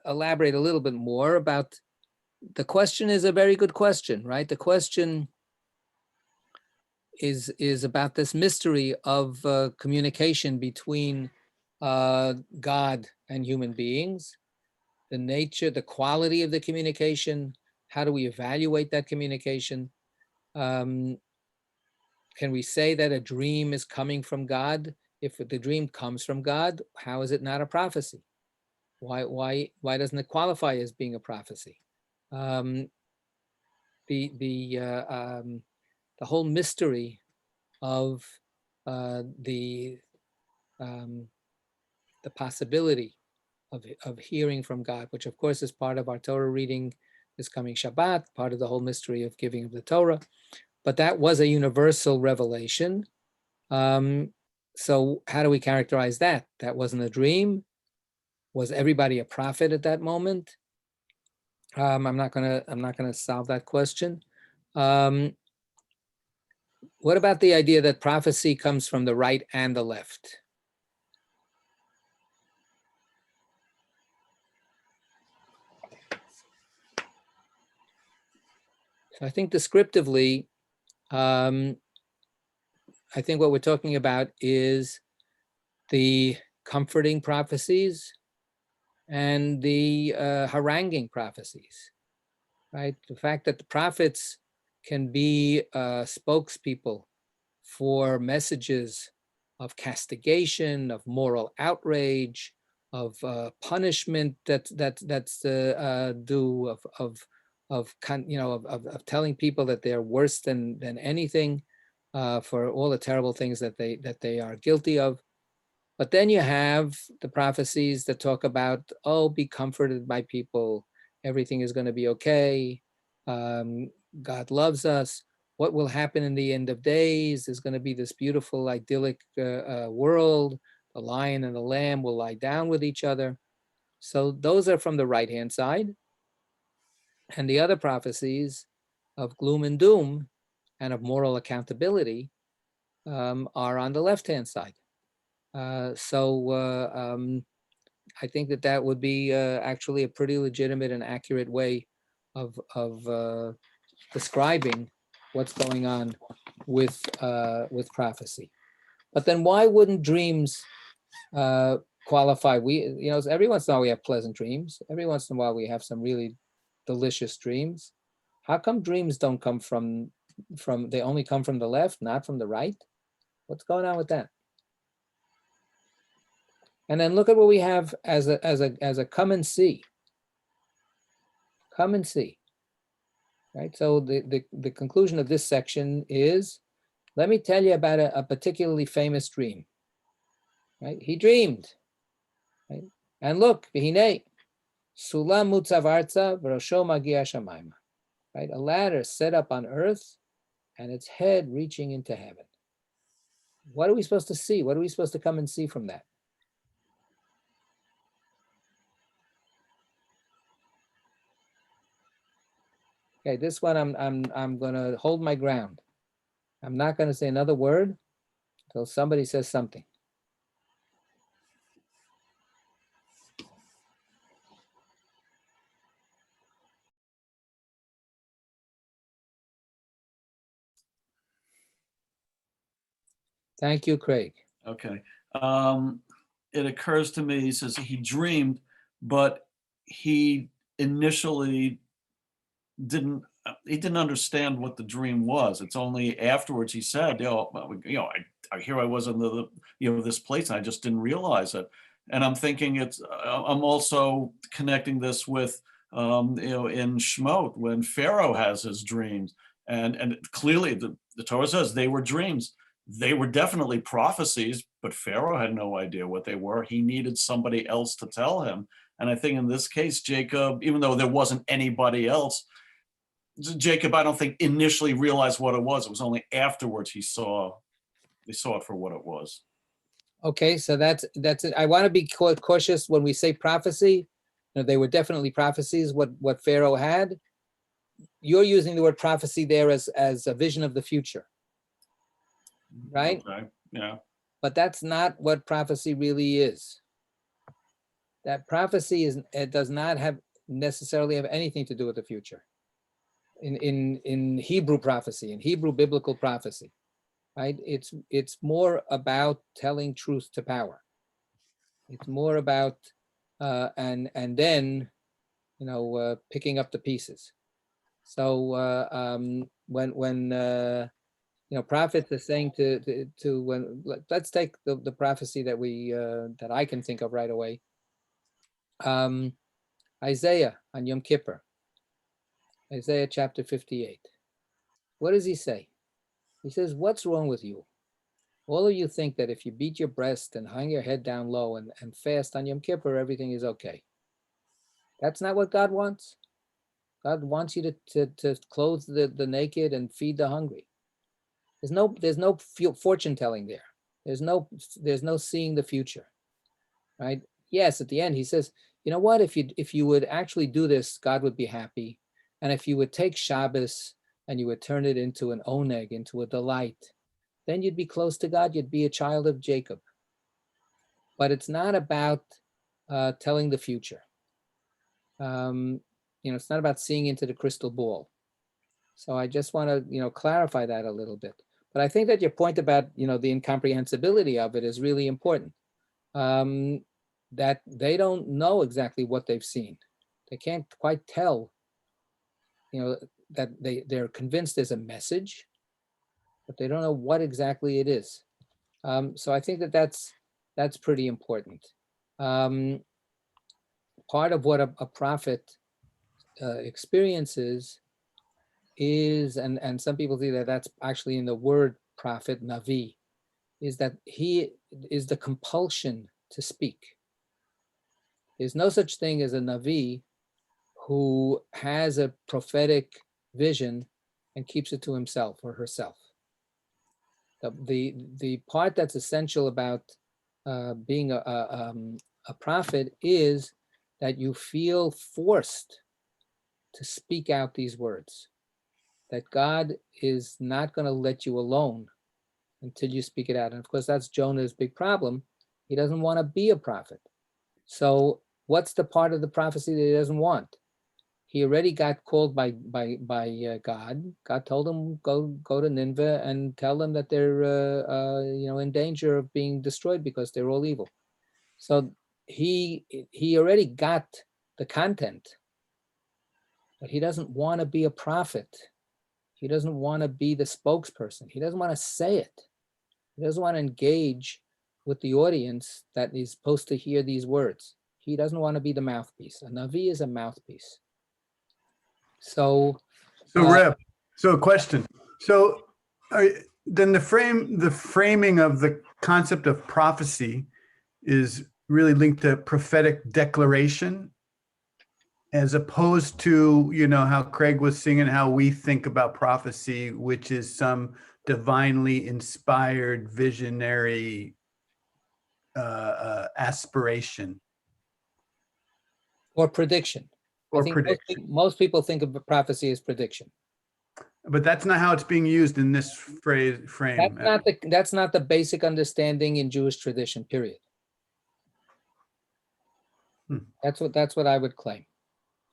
elaborate a little bit more about the question. Is a very good question, right? The question is about this mystery of communication between God and human beings, the nature, the quality of the communication. How do we evaluate that communication? Can we say that a dream is coming from God? If the dream comes from God, how is it not a prophecy? Why doesn't it qualify as being a prophecy? The whole mystery of the possibility of hearing from God, which of course is part of our Torah reading this coming Shabbat, part of the whole mystery of giving of the Torah. But that was a universal revelation. So how do we characterize that? That wasn't a dream. Was everybody a prophet at that moment? I'm not gonna solve that question. What about the idea that prophecy comes from the right and the left? So I think descriptively, I think what we're talking about is the comforting prophecies and the haranguing prophecies, right? The fact that the prophets can be spokespeople for messages of castigation, of moral outrage, of punishment that's due, of telling people that they're worse than anything for all the terrible things that they are guilty of. But then you have the prophecies that talk about, oh, be comforted by people. Everything is going to be okay. God loves us. What will happen in the end of days? There's going to be this beautiful, idyllic world. The lion and the lamb will lie down with each other. So those are from the right-hand side. And the other prophecies of gloom and doom and of moral accountability are on the left-hand side. I think that would be actually a pretty legitimate and accurate way of describing what's going on with prophecy. But then why wouldn't dreams qualify? Every once in a while we have pleasant dreams. Every once in a while we have some really delicious dreams. How come dreams don't come from they only come from the left, not from the right? What's going on with that? And then look at what we have as a come and see. Come and see. Right. So the conclusion of this section is, let me tell you about a particularly famous dream. Right. He dreamed. Right. And look, v'hinei, sulam mutzav arza v'rosho magia shamayma. Right. A ladder set up on earth, and its head reaching into heaven. What are we supposed to see? What are we supposed to come and see from that? Okay, this one I'm going to hold my ground. I'm not going to say another word until somebody says something. Thank you, Craig. Okay. It occurs to me, he says he dreamed, but he initially didn't understand what the dream was. It's only afterwards he said, here I was in this place and I just didn't realize it. And I'm thinking I'm also connecting this with, in Shemot, when Pharaoh has his dreams, and clearly the Torah says they were dreams. they were definitely prophecies, but Pharaoh had no idea what they were. He needed somebody else to tell him. And I think in this case, Jacob, even though there wasn't anybody else, Jacob, I don't think initially realized what it was. It was only afterwards he saw it for what it was. Okay, so that's it. I want to be cautious when we say prophecy. They were definitely prophecies, what Pharaoh had. You're using the word prophecy there as a vision of the future, right? Okay. Yeah. But that's not what prophecy really is. That prophecy it does not necessarily have anything to do with the future. In Hebrew prophecy, in Hebrew biblical prophecy, right? It's more about telling truth to power. It's more about and then picking up the pieces. So when prophets are saying let's take the prophecy that I can think of right away. Isaiah on Yom Kippur, Isaiah chapter 58. What does he say? He says, what's wrong with you? All of you think that if you beat your breast and hang your head down low and fast on Yom Kippur, everything is okay. That's not what God wants. God wants you to clothe the naked and feed the hungry. There's no fortune telling there. There's no seeing the future, right? Yes, at the end he says, you know what? If you would actually do this, God would be happy. And if you would take Shabbos and you would turn it into an oneg, into a delight, then you'd be close to God. You'd be a child of Jacob. But it's not about telling the future. It's not about seeing into the crystal ball. So I just want to, clarify that a little bit. But I think that your point about, the incomprehensibility of it is really important. That they don't know exactly what they've seen. They can't quite tell, that they're convinced there's a message, but they don't know what exactly it is. So I think that's pretty important. Part of what a prophet experiences is, and some people think that that's actually in the word prophet, Navi, is that he is the compulsion to speak. There's no such thing as a Navi who has a prophetic vision and keeps it to himself or herself. The part that's essential about being a prophet is that you feel forced to speak out these words, that God is not going to let you alone until you speak it out. And of course, that's Jonah's big problem. He doesn't want to be a prophet. So what's the part of the prophecy that he doesn't want? He already got called by God. God told him, go to Nineveh and tell them that they're in danger of being destroyed because they're all evil. So he already got the content, but he doesn't want to be a prophet. He doesn't want to be the spokesperson. He doesn't want to say it. He doesn't want to engage with the audience that is supposed to hear these words. He doesn't want to be the mouthpiece. A Navi is a mouthpiece. So Reb, so a question. So then the framing of the concept of prophecy is really linked to prophetic declaration, as opposed to, how Craig was singing, how we think about prophecy, which is some divinely inspired visionary aspiration. or prediction. Or I think prediction. most people think of prophecy as prediction. But that's not how it's being used in this frame. That's not the basic understanding in Jewish tradition, period. That's what I would claim.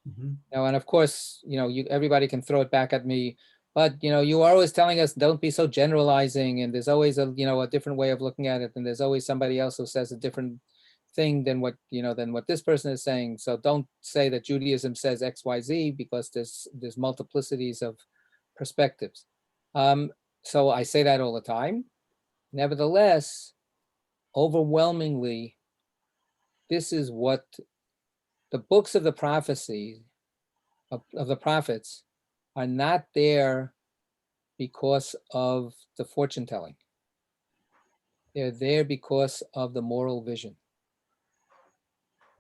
Mhm. Now, and of course, everybody can throw it back at me, but you are always telling us don't be so generalizing, and there's always a different way of looking at it, and there's always somebody else who says a different thing than what this person is saying. So don't say that Judaism says XYZ, because there's multiplicities of perspectives. So I say that all the time. Nevertheless, overwhelmingly, this is what the books of the prophecy of the prophets are not there because of the fortune telling. They're there because of the moral vision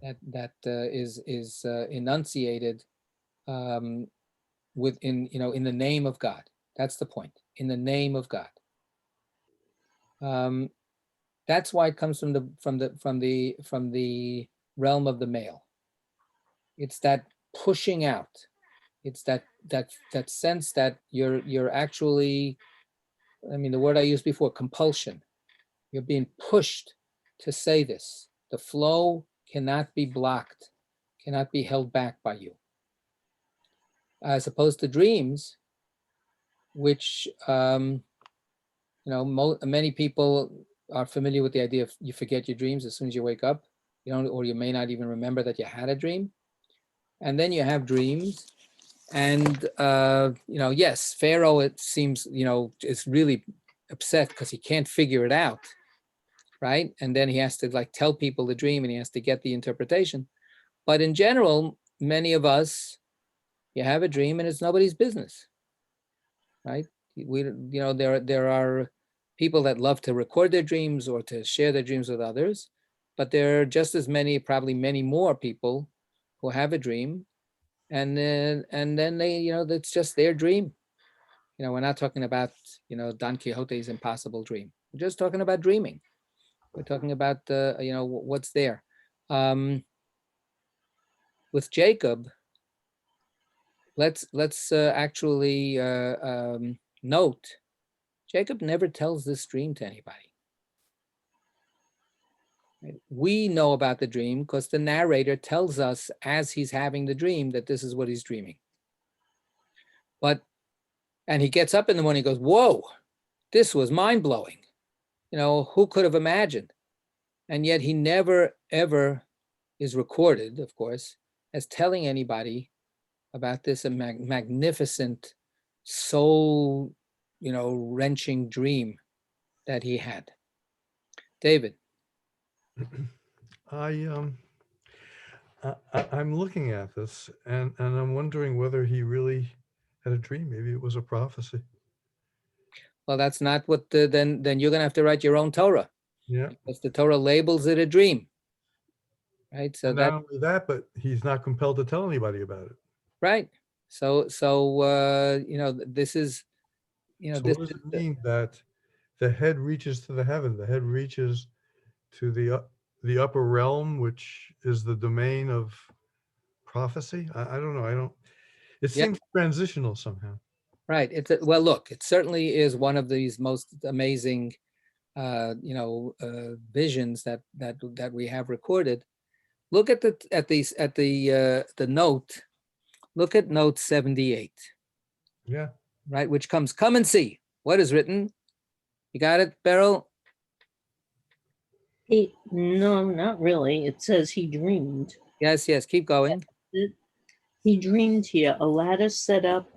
that is enunciated within, in the name of God. That's the point. In the name of God. That's why it comes from the realm of the male. It's that pushing out. It's that sense that you're actually, I mean, the word I used before, compulsion. You're being pushed to say this. The flow cannot be blocked, cannot be held back by you. As opposed to dreams, which many people are familiar with the idea of you forget your dreams as soon as you wake up, or you may not even remember that you had a dream. And then you have dreams. And, yes, Pharaoh, it seems, is really upset because he can't figure it out, right? And then he has to tell people the dream and he has to get the interpretation. But in general, many of us, you have a dream and it's nobody's business, right? There are people that love to record their dreams or to share their dreams with others, but there are just as many, probably many more people who have a dream and then they, that's just their dream. We're not talking about, Don Quixote's impossible dream. We're just talking about dreaming. We're talking about, what's there. With Jacob, let's actually note, Jacob never tells this dream to anybody. We know about the dream because the narrator tells us as he's having the dream that this is what he's dreaming. And he gets up in the morning and goes, whoa, this was mind-blowing. Who could have imagined? And yet he never, ever is recorded, of course, as telling anybody about this magnificent, soul, wrenching dream that he had. David. I'm looking at this and I'm wondering whether he really had a dream. Maybe it was a prophecy. Well, that's not what then you're gonna have to write your own Torah. Yeah. Because the Torah labels it a dream. Right. So not only that, but he's not compelled to tell anybody about it. Right. So this is, So what does it mean that the head reaches to the heaven? The head reaches to the upper realm, which is the domain of prophecy. I don't know. It seems transitional somehow. Right. Well, look, it certainly is one of these most amazing, visions that we have recorded. Look at the note. Look at note 78. Yeah. Right, which comes, come and see what is written. You got it, Beryl? No, not really. It says he dreamed. Yes, keep going. He dreamed here a ladder set up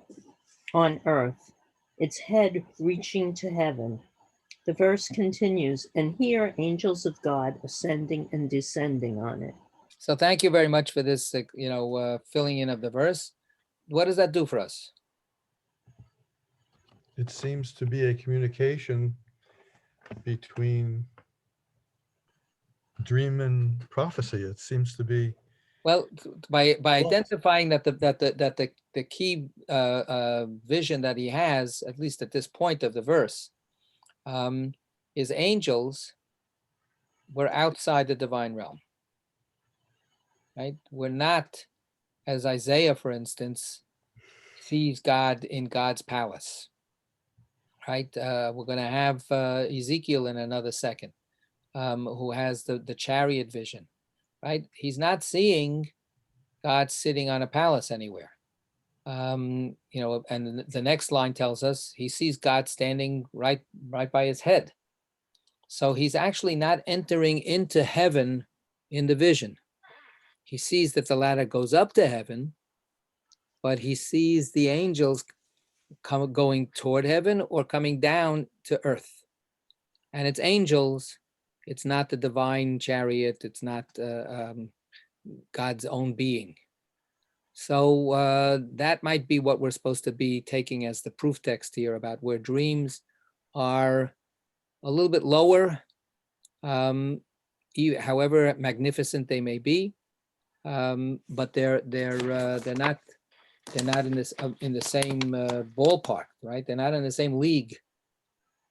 on earth, its head reaching to heaven. The verse continues, and here angels of God ascending and descending on it. So thank you very much for this, filling in of the verse. What does that do for us? It seems to be a communication between dream and prophecy. It seems to be. Well, by identifying that the key vision that he has, at least at this point of the verse, is angels were outside the divine realm. Right? We're not, as Isaiah, for instance, sees God in God's palace. Right? We're going to have Ezekiel in another second, who has the chariot vision. Right? He's not seeing God sitting on a palace anywhere. And the next line tells us he sees God standing right by his head. So he's actually not entering into heaven in the vision. He sees that the ladder goes up to heaven, but he sees the angels going toward heaven or coming down to earth. And it's angels. It's not the divine chariot. It's not God's own being. So that might be what we're supposed to be taking as the proof text here about where dreams are a little bit lower however magnificent they may be, but they're not in the same ballpark, right? They're not in the same league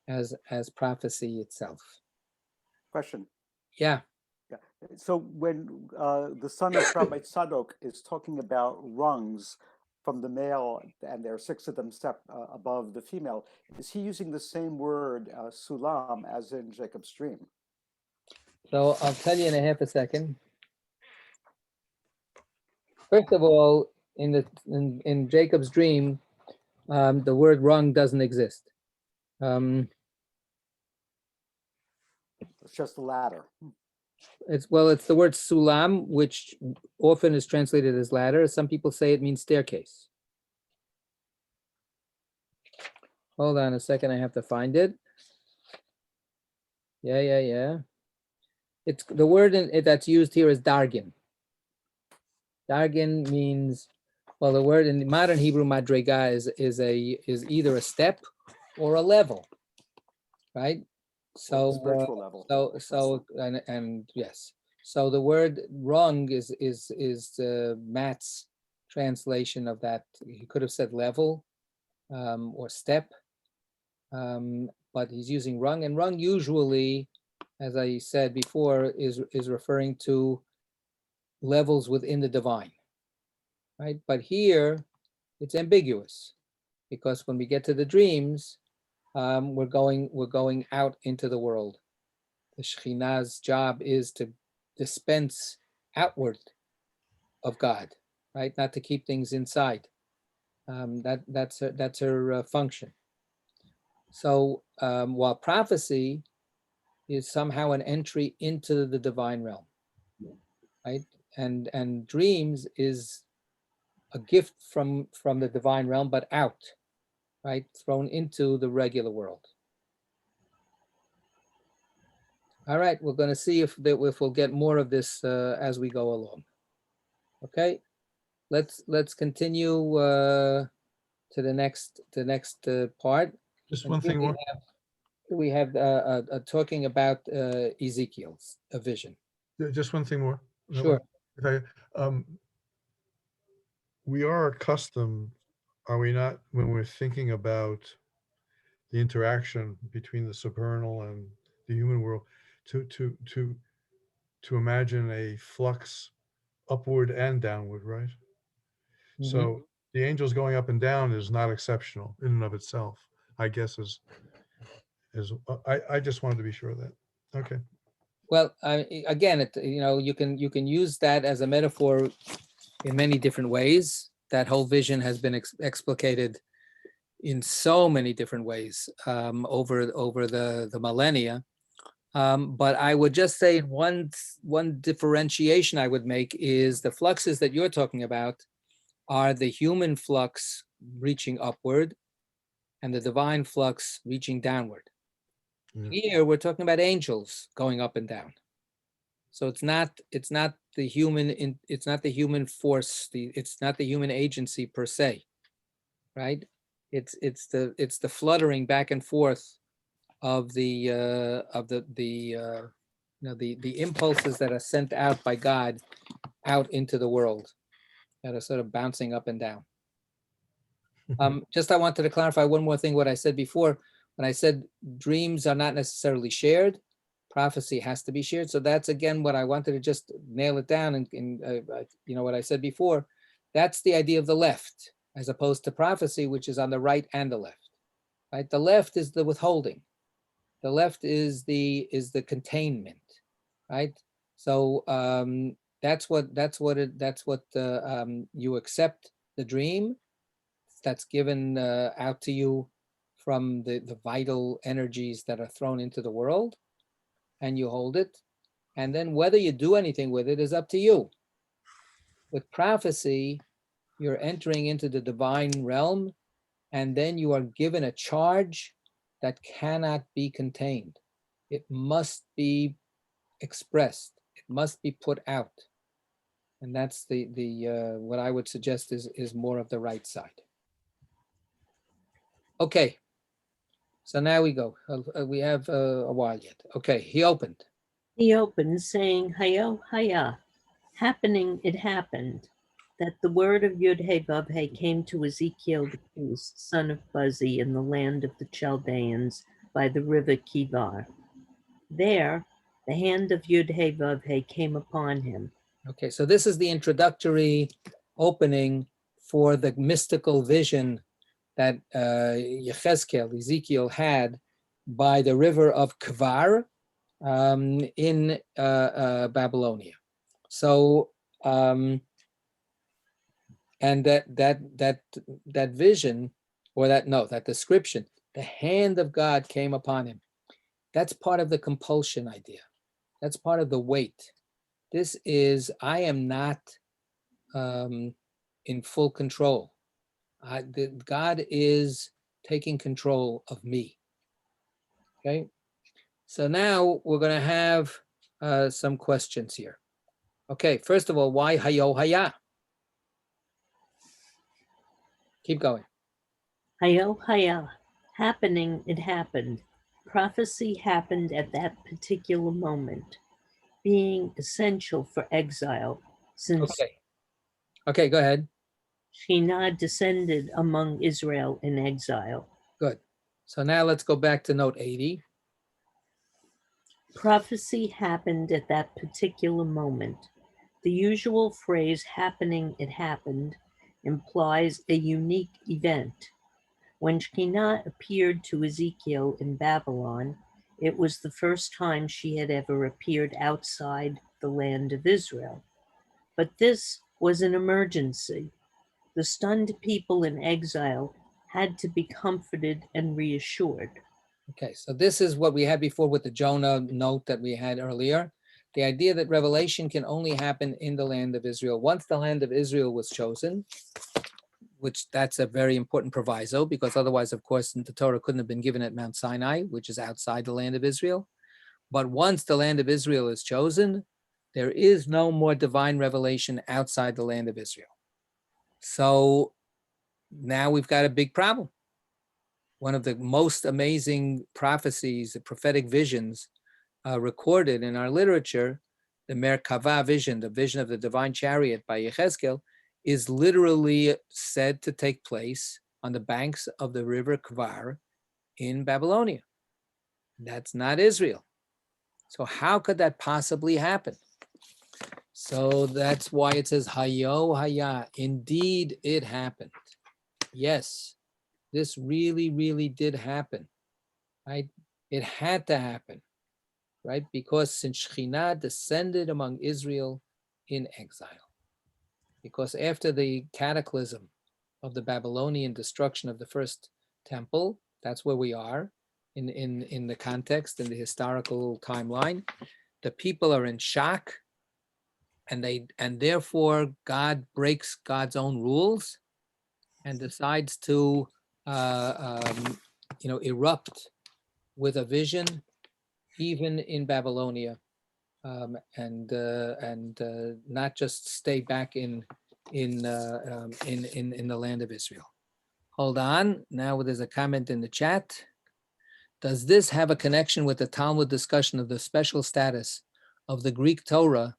as prophecy itself. Question. Yeah. Yeah. So when the son of Rabbi Tzadok is talking about rungs from the male, and there are 6 of them step above the female, is he using the same word sulam as in Jacob's dream? So I'll tell you in a half a second. First of all, in Jacob's dream, the word rung doesn't exist. It's just the ladder. It's the word sulam, which often is translated as ladder. Some people say it means staircase. Hold on a second, I have to find it. Yeah. It's the word that's used here is dargin. Dargin means, well, the word in modern Hebrew madrega is either a step or a level, right? So Or the spiritual level. And yes, so the word rung is Matt's translation of that. He could have said level or step, but he's using rung, and rung usually, as I said before, is referring to levels within the divine, right? But here it's ambiguous, because when we get to the dreams, we're going out into the world. The Shekhinah's job is to dispense outward of God, right? Not to keep things inside. That's her function. So while prophecy is somehow an entry into the divine realm, right? And dreams is a gift from the divine realm, but out, right? Thrown into the regular world. All right, we're going to see if we'll get more of this as we go along. Okay, let's continue to the next part. Just And one here thing more. we have talking about Ezekiel's vision. Just one thing more. Sure. If we are accustomed, are we not, when we're thinking about the interaction between the supernal and the human world, to imagine a flux upward and downward, right? Mhm. So the angels going up and down is not exceptional in and of itself, I guess. I just wanted to be sure of that. Okay. Well, again, you can use that as a metaphor in many different ways. That whole vision has been explicated in so many different ways over the millennia. But I would just say one differentiation I would make is the fluxes that you're talking about are the human flux reaching upward and the divine flux reaching downward. Yeah. Here we're talking about angels going up and down. So it's not the human it's not the human force, it's not the human agency per se, right? It's the fluttering back and forth of the impulses that are sent out by God out into the world, that are sort of bouncing up and down. Just I wanted to clarify one more thing, what I said before. When I said dreams are not necessarily shared, prophecy has to be shared. So that's again what I wanted to just nail it down. And what I said before, that's the idea of the left, as opposed to prophecy, which is on the right and the left. Right, the left is the withholding. The left is the containment. Right. So that's what you accept the dream that's given out to you from the vital energies that are thrown into the world, and you hold it. And then whether you do anything with it is up to you. With prophecy, you're entering into the divine realm, and then you are given a charge that cannot be contained. It must be expressed. It must be put out. And that's the what I would suggest is more of the right side. Okay, so now we go. We have a while yet. Okay, he opened. He opened, saying, Hayo Haya, happening it happened, that the word of Yud-He-Vav-He came to Ezekiel the priest, son of Buzi, in the land of the Chaldeans by the river Kivar. There, the hand of Yud-He-Vav-He came upon him. Okay, so this is the introductory opening for the mystical vision that Ezekiel had by the river of Kvar in Babylonia. So, and that vision, or that description, the hand of God came upon him. That's part of the compulsion idea. That's part of the weight. This is, I am not in full control. God is taking control of me. Okay, so now we're going to have some questions here. Okay, first of all, why Hayo Haya? Keep going. Hayo Haya, happening it happened. Prophecy happened at that particular moment, being essential for exile, since Okay, go ahead. Shekhinah descended among Israel in exile. Good. So now let's go back to note 80. Prophecy happened at that particular moment. The usual phrase, happening it happened, implies a unique event. When Shekhinah appeared to Ezekiel in Babylon, it was the first time she had ever appeared outside the land of Israel. But this was an emergency. The stunned people in exile had to be comforted and reassured. Okay, so this is what we had before with the Jonah note that we had earlier. The idea that revelation can only happen in the land of Israel. Once the land of Israel was chosen, which that's a very important proviso, because otherwise, of course, the Torah couldn't have been given at Mount Sinai, which is outside the land of Israel. But once the land of Israel is chosen, there is no more divine revelation outside the land of Israel. So now we've got a big problem. One of the most amazing prophecies, the prophetic visions recorded in our literature, the Merkava vision, the vision of the divine chariot by Yechezkel, is literally said to take place on the banks of the river Kvar in Babylonia. That's not Israel. So how could that possibly happen? So that's why it says, Hayo Haya, indeed it happened. Yes, this really, really did happen, right? It had to happen, right? Because since Shekhinah descended among Israel in exile, because after the cataclysm of the Babylonian destruction of the first temple, that's where we are in the context, in the historical timeline, the people are in shock, and therefore God breaks God's own rules and decides to erupt with a vision, even in Babylonia, and not just stay back in the land of Israel. Hold on. Now there's a comment in the chat. Does this have a connection with the Talmud discussion of the special status of the Greek Torah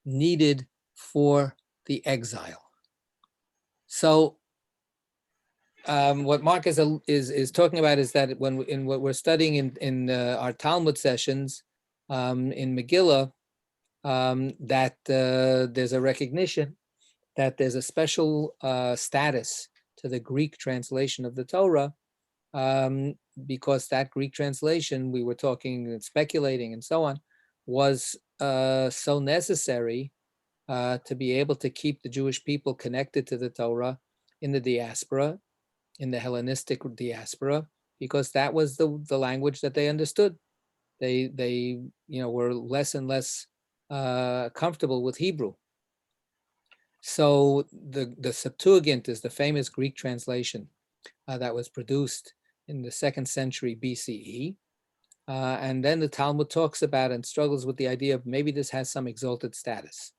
needed for the exile? So what Mark is talking about is that when in what we're studying in our Talmud sessions in Megillah, that there's a recognition that there's a special status to the Greek translation of the Torah, because that Greek translation, we were talking and speculating and so on, was so necessary to be able to keep the Jewish people connected to the Torah in the diaspora, in the Hellenistic diaspora, because that was the language that they understood. They were less and less comfortable with Hebrew. So the Septuagint is the famous Greek translation that was produced in the 2nd century BCE. And then the Talmud talks about and struggles with the idea of maybe this has some exalted status.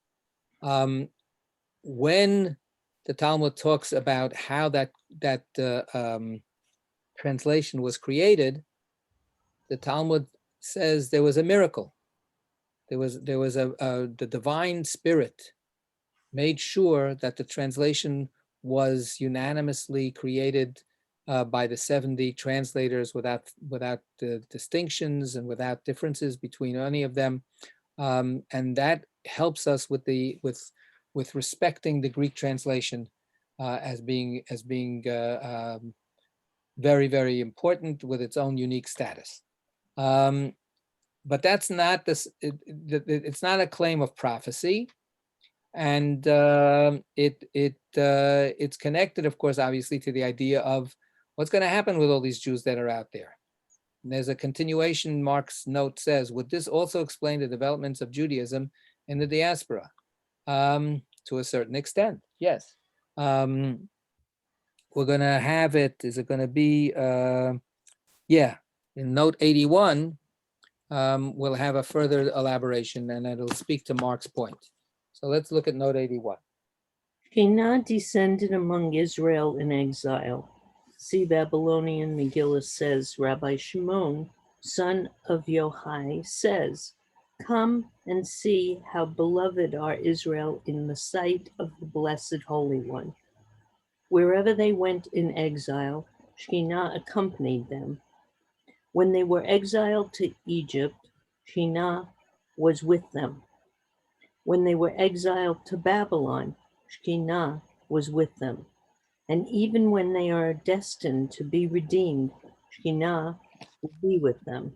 When the Talmud talks about how that translation was created, the Talmud says there was a miracle. there was the divine spirit made sure that the translation was unanimously created by the 70 translators without distinctions and without differences between any of them, and that helps us with respecting the Greek translation as being very, very important with its own unique status. But that's not this. It's not a claim of prophecy, and it's connected, of course, obviously, to the idea of what's going to happen with all these Jews that are out there. And there's a continuation. Mark's note says, would this also explain the developments of Judaism in the diaspora? To a certain extent, yes. We're going to have it. Is it going to be? Yeah, in note 81. We'll have a further elaboration, and it'll speak to Mark's point. So let's look at note 81. Shekhinah descended among Israel in exile. See, Babylonian Megillah says, Rabbi Shimon, son of Yochai, says, come and see how beloved are Israel in the sight of the Blessed Holy One. Wherever they went in exile, Shekhinah accompanied them. When they were exiled to Egypt, Shekhinah was with them. When they were exiled to Babylon, Shekhinah was with them. And even when they are destined to be redeemed, Shekhinah will be with them.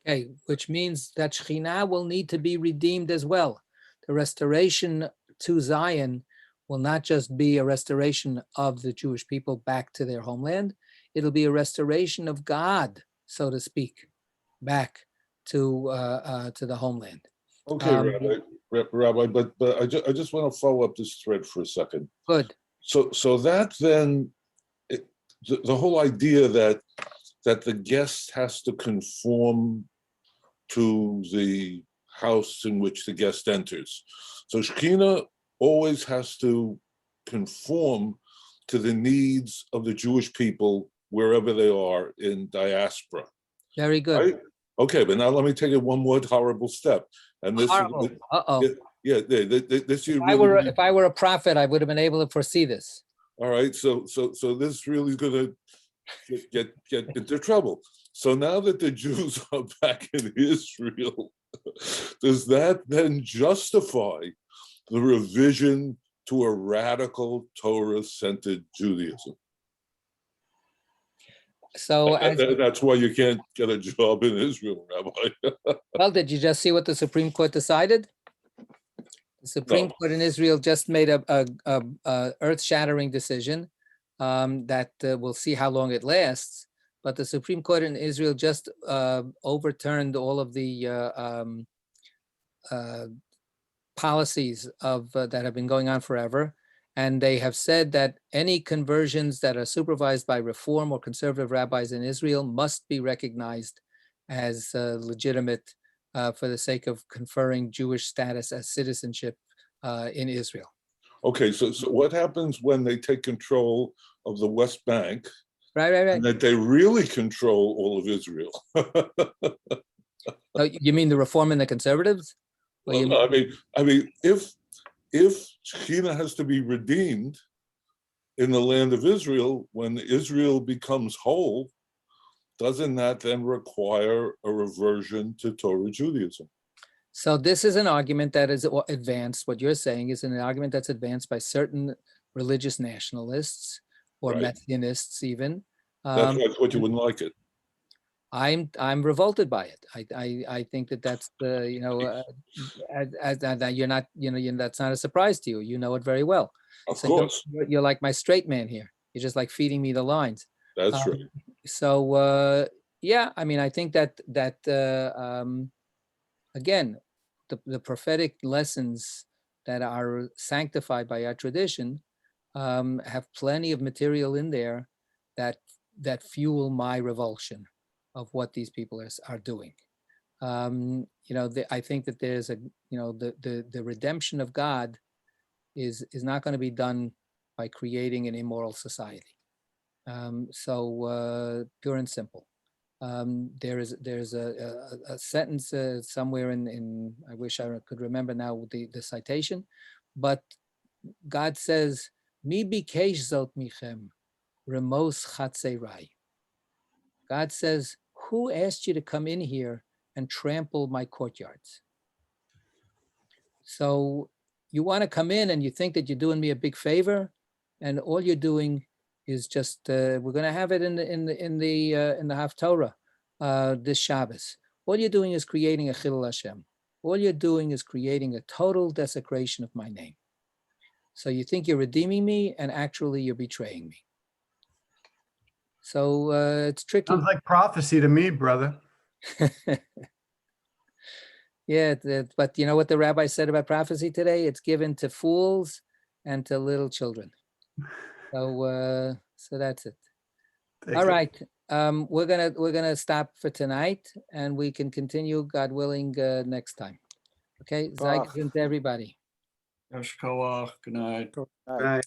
Okay, which means that Shekhinah will need to be redeemed as well. The restoration to Zion will not just be a restoration of the Jewish people back to their homeland. It'll be a restoration of God, so to speak, back to the homeland. Okay, Rabbi, but I just want to follow up this thread for a second. Good. So that then, the whole idea that the guest has to conform to the house in which the guest enters. So Shekhinah always has to conform to the needs of the Jewish people wherever they are in diaspora. Very good. Right? Okay, but now let me take it one more horrible step. And this, Horrible. Uh-oh. yeah, this you If I were a prophet, I would have been able to foresee this. All right, so this really is going to get into trouble. So now that the Jews are back in Israel, does that then justify the revision to a radical Torah-centered Judaism? So that's why you can't get a job in Israel, Rabbi. well, did you just see what the Supreme Court decided? The Supreme Court in Israel just made a earth-shattering decision that we'll see how long it lasts. But the Supreme Court in Israel just overturned all of the policies of that have been going on forever. And they have said that any conversions that are supervised by Reform or conservative rabbis in Israel must be recognized as legitimate for the sake of conferring Jewish status as citizenship in Israel. Okay, so what happens when they take control of the West Bank? Right. And that they really control all of Israel? You mean the Reform and the conservatives? Well, I mean, if Shekhinah has to be redeemed in the land of Israel, when Israel becomes whole, doesn't that then require a reversion to Torah Judaism? So this is an argument that is advanced. What you're saying is an argument that's advanced by certain religious nationalists or Right. Messianists even. That's what you wouldn't like it. I'm revolted by it. I think that's the you're not that's not a surprise to you. You know it very well. Of So course, you're like my straight man here. You're just like feeding me the lines. that's right. So yeah, I mean, I think that again, the prophetic lessons that are sanctified by our tradition have plenty of material in there that fuel my revulsion of what these people are doing. I think that there's the redemption of God is not going to be done by creating an immoral society. So pure and simple. There's a sentence somewhere in I wish I could remember now the citation, but God says, "Mi bikesh zot michem, remos chatzerai." God says, "Who asked you to come in here and trample my courtyards?" So you want to come in and you think that you're doing me a big favor, and all you're doing is just we're going to have it in the Haftorah this Shabbos. All you're doing is creating a Chilul Hashem. All you're doing is creating a total desecration of my name. So you think you're redeeming me, and actually you're betraying me. So it's tricky. Sounds like prophecy to me, brother. Yeah, but you know what the rabbi said about prophecy today? It's given to fools and to little children. So so that's it. All right. We're gonna stop for tonight, and we can continue, God willing, next time. Okay, Zaygen to everybody. Yoshkoach, good night. All All right. right.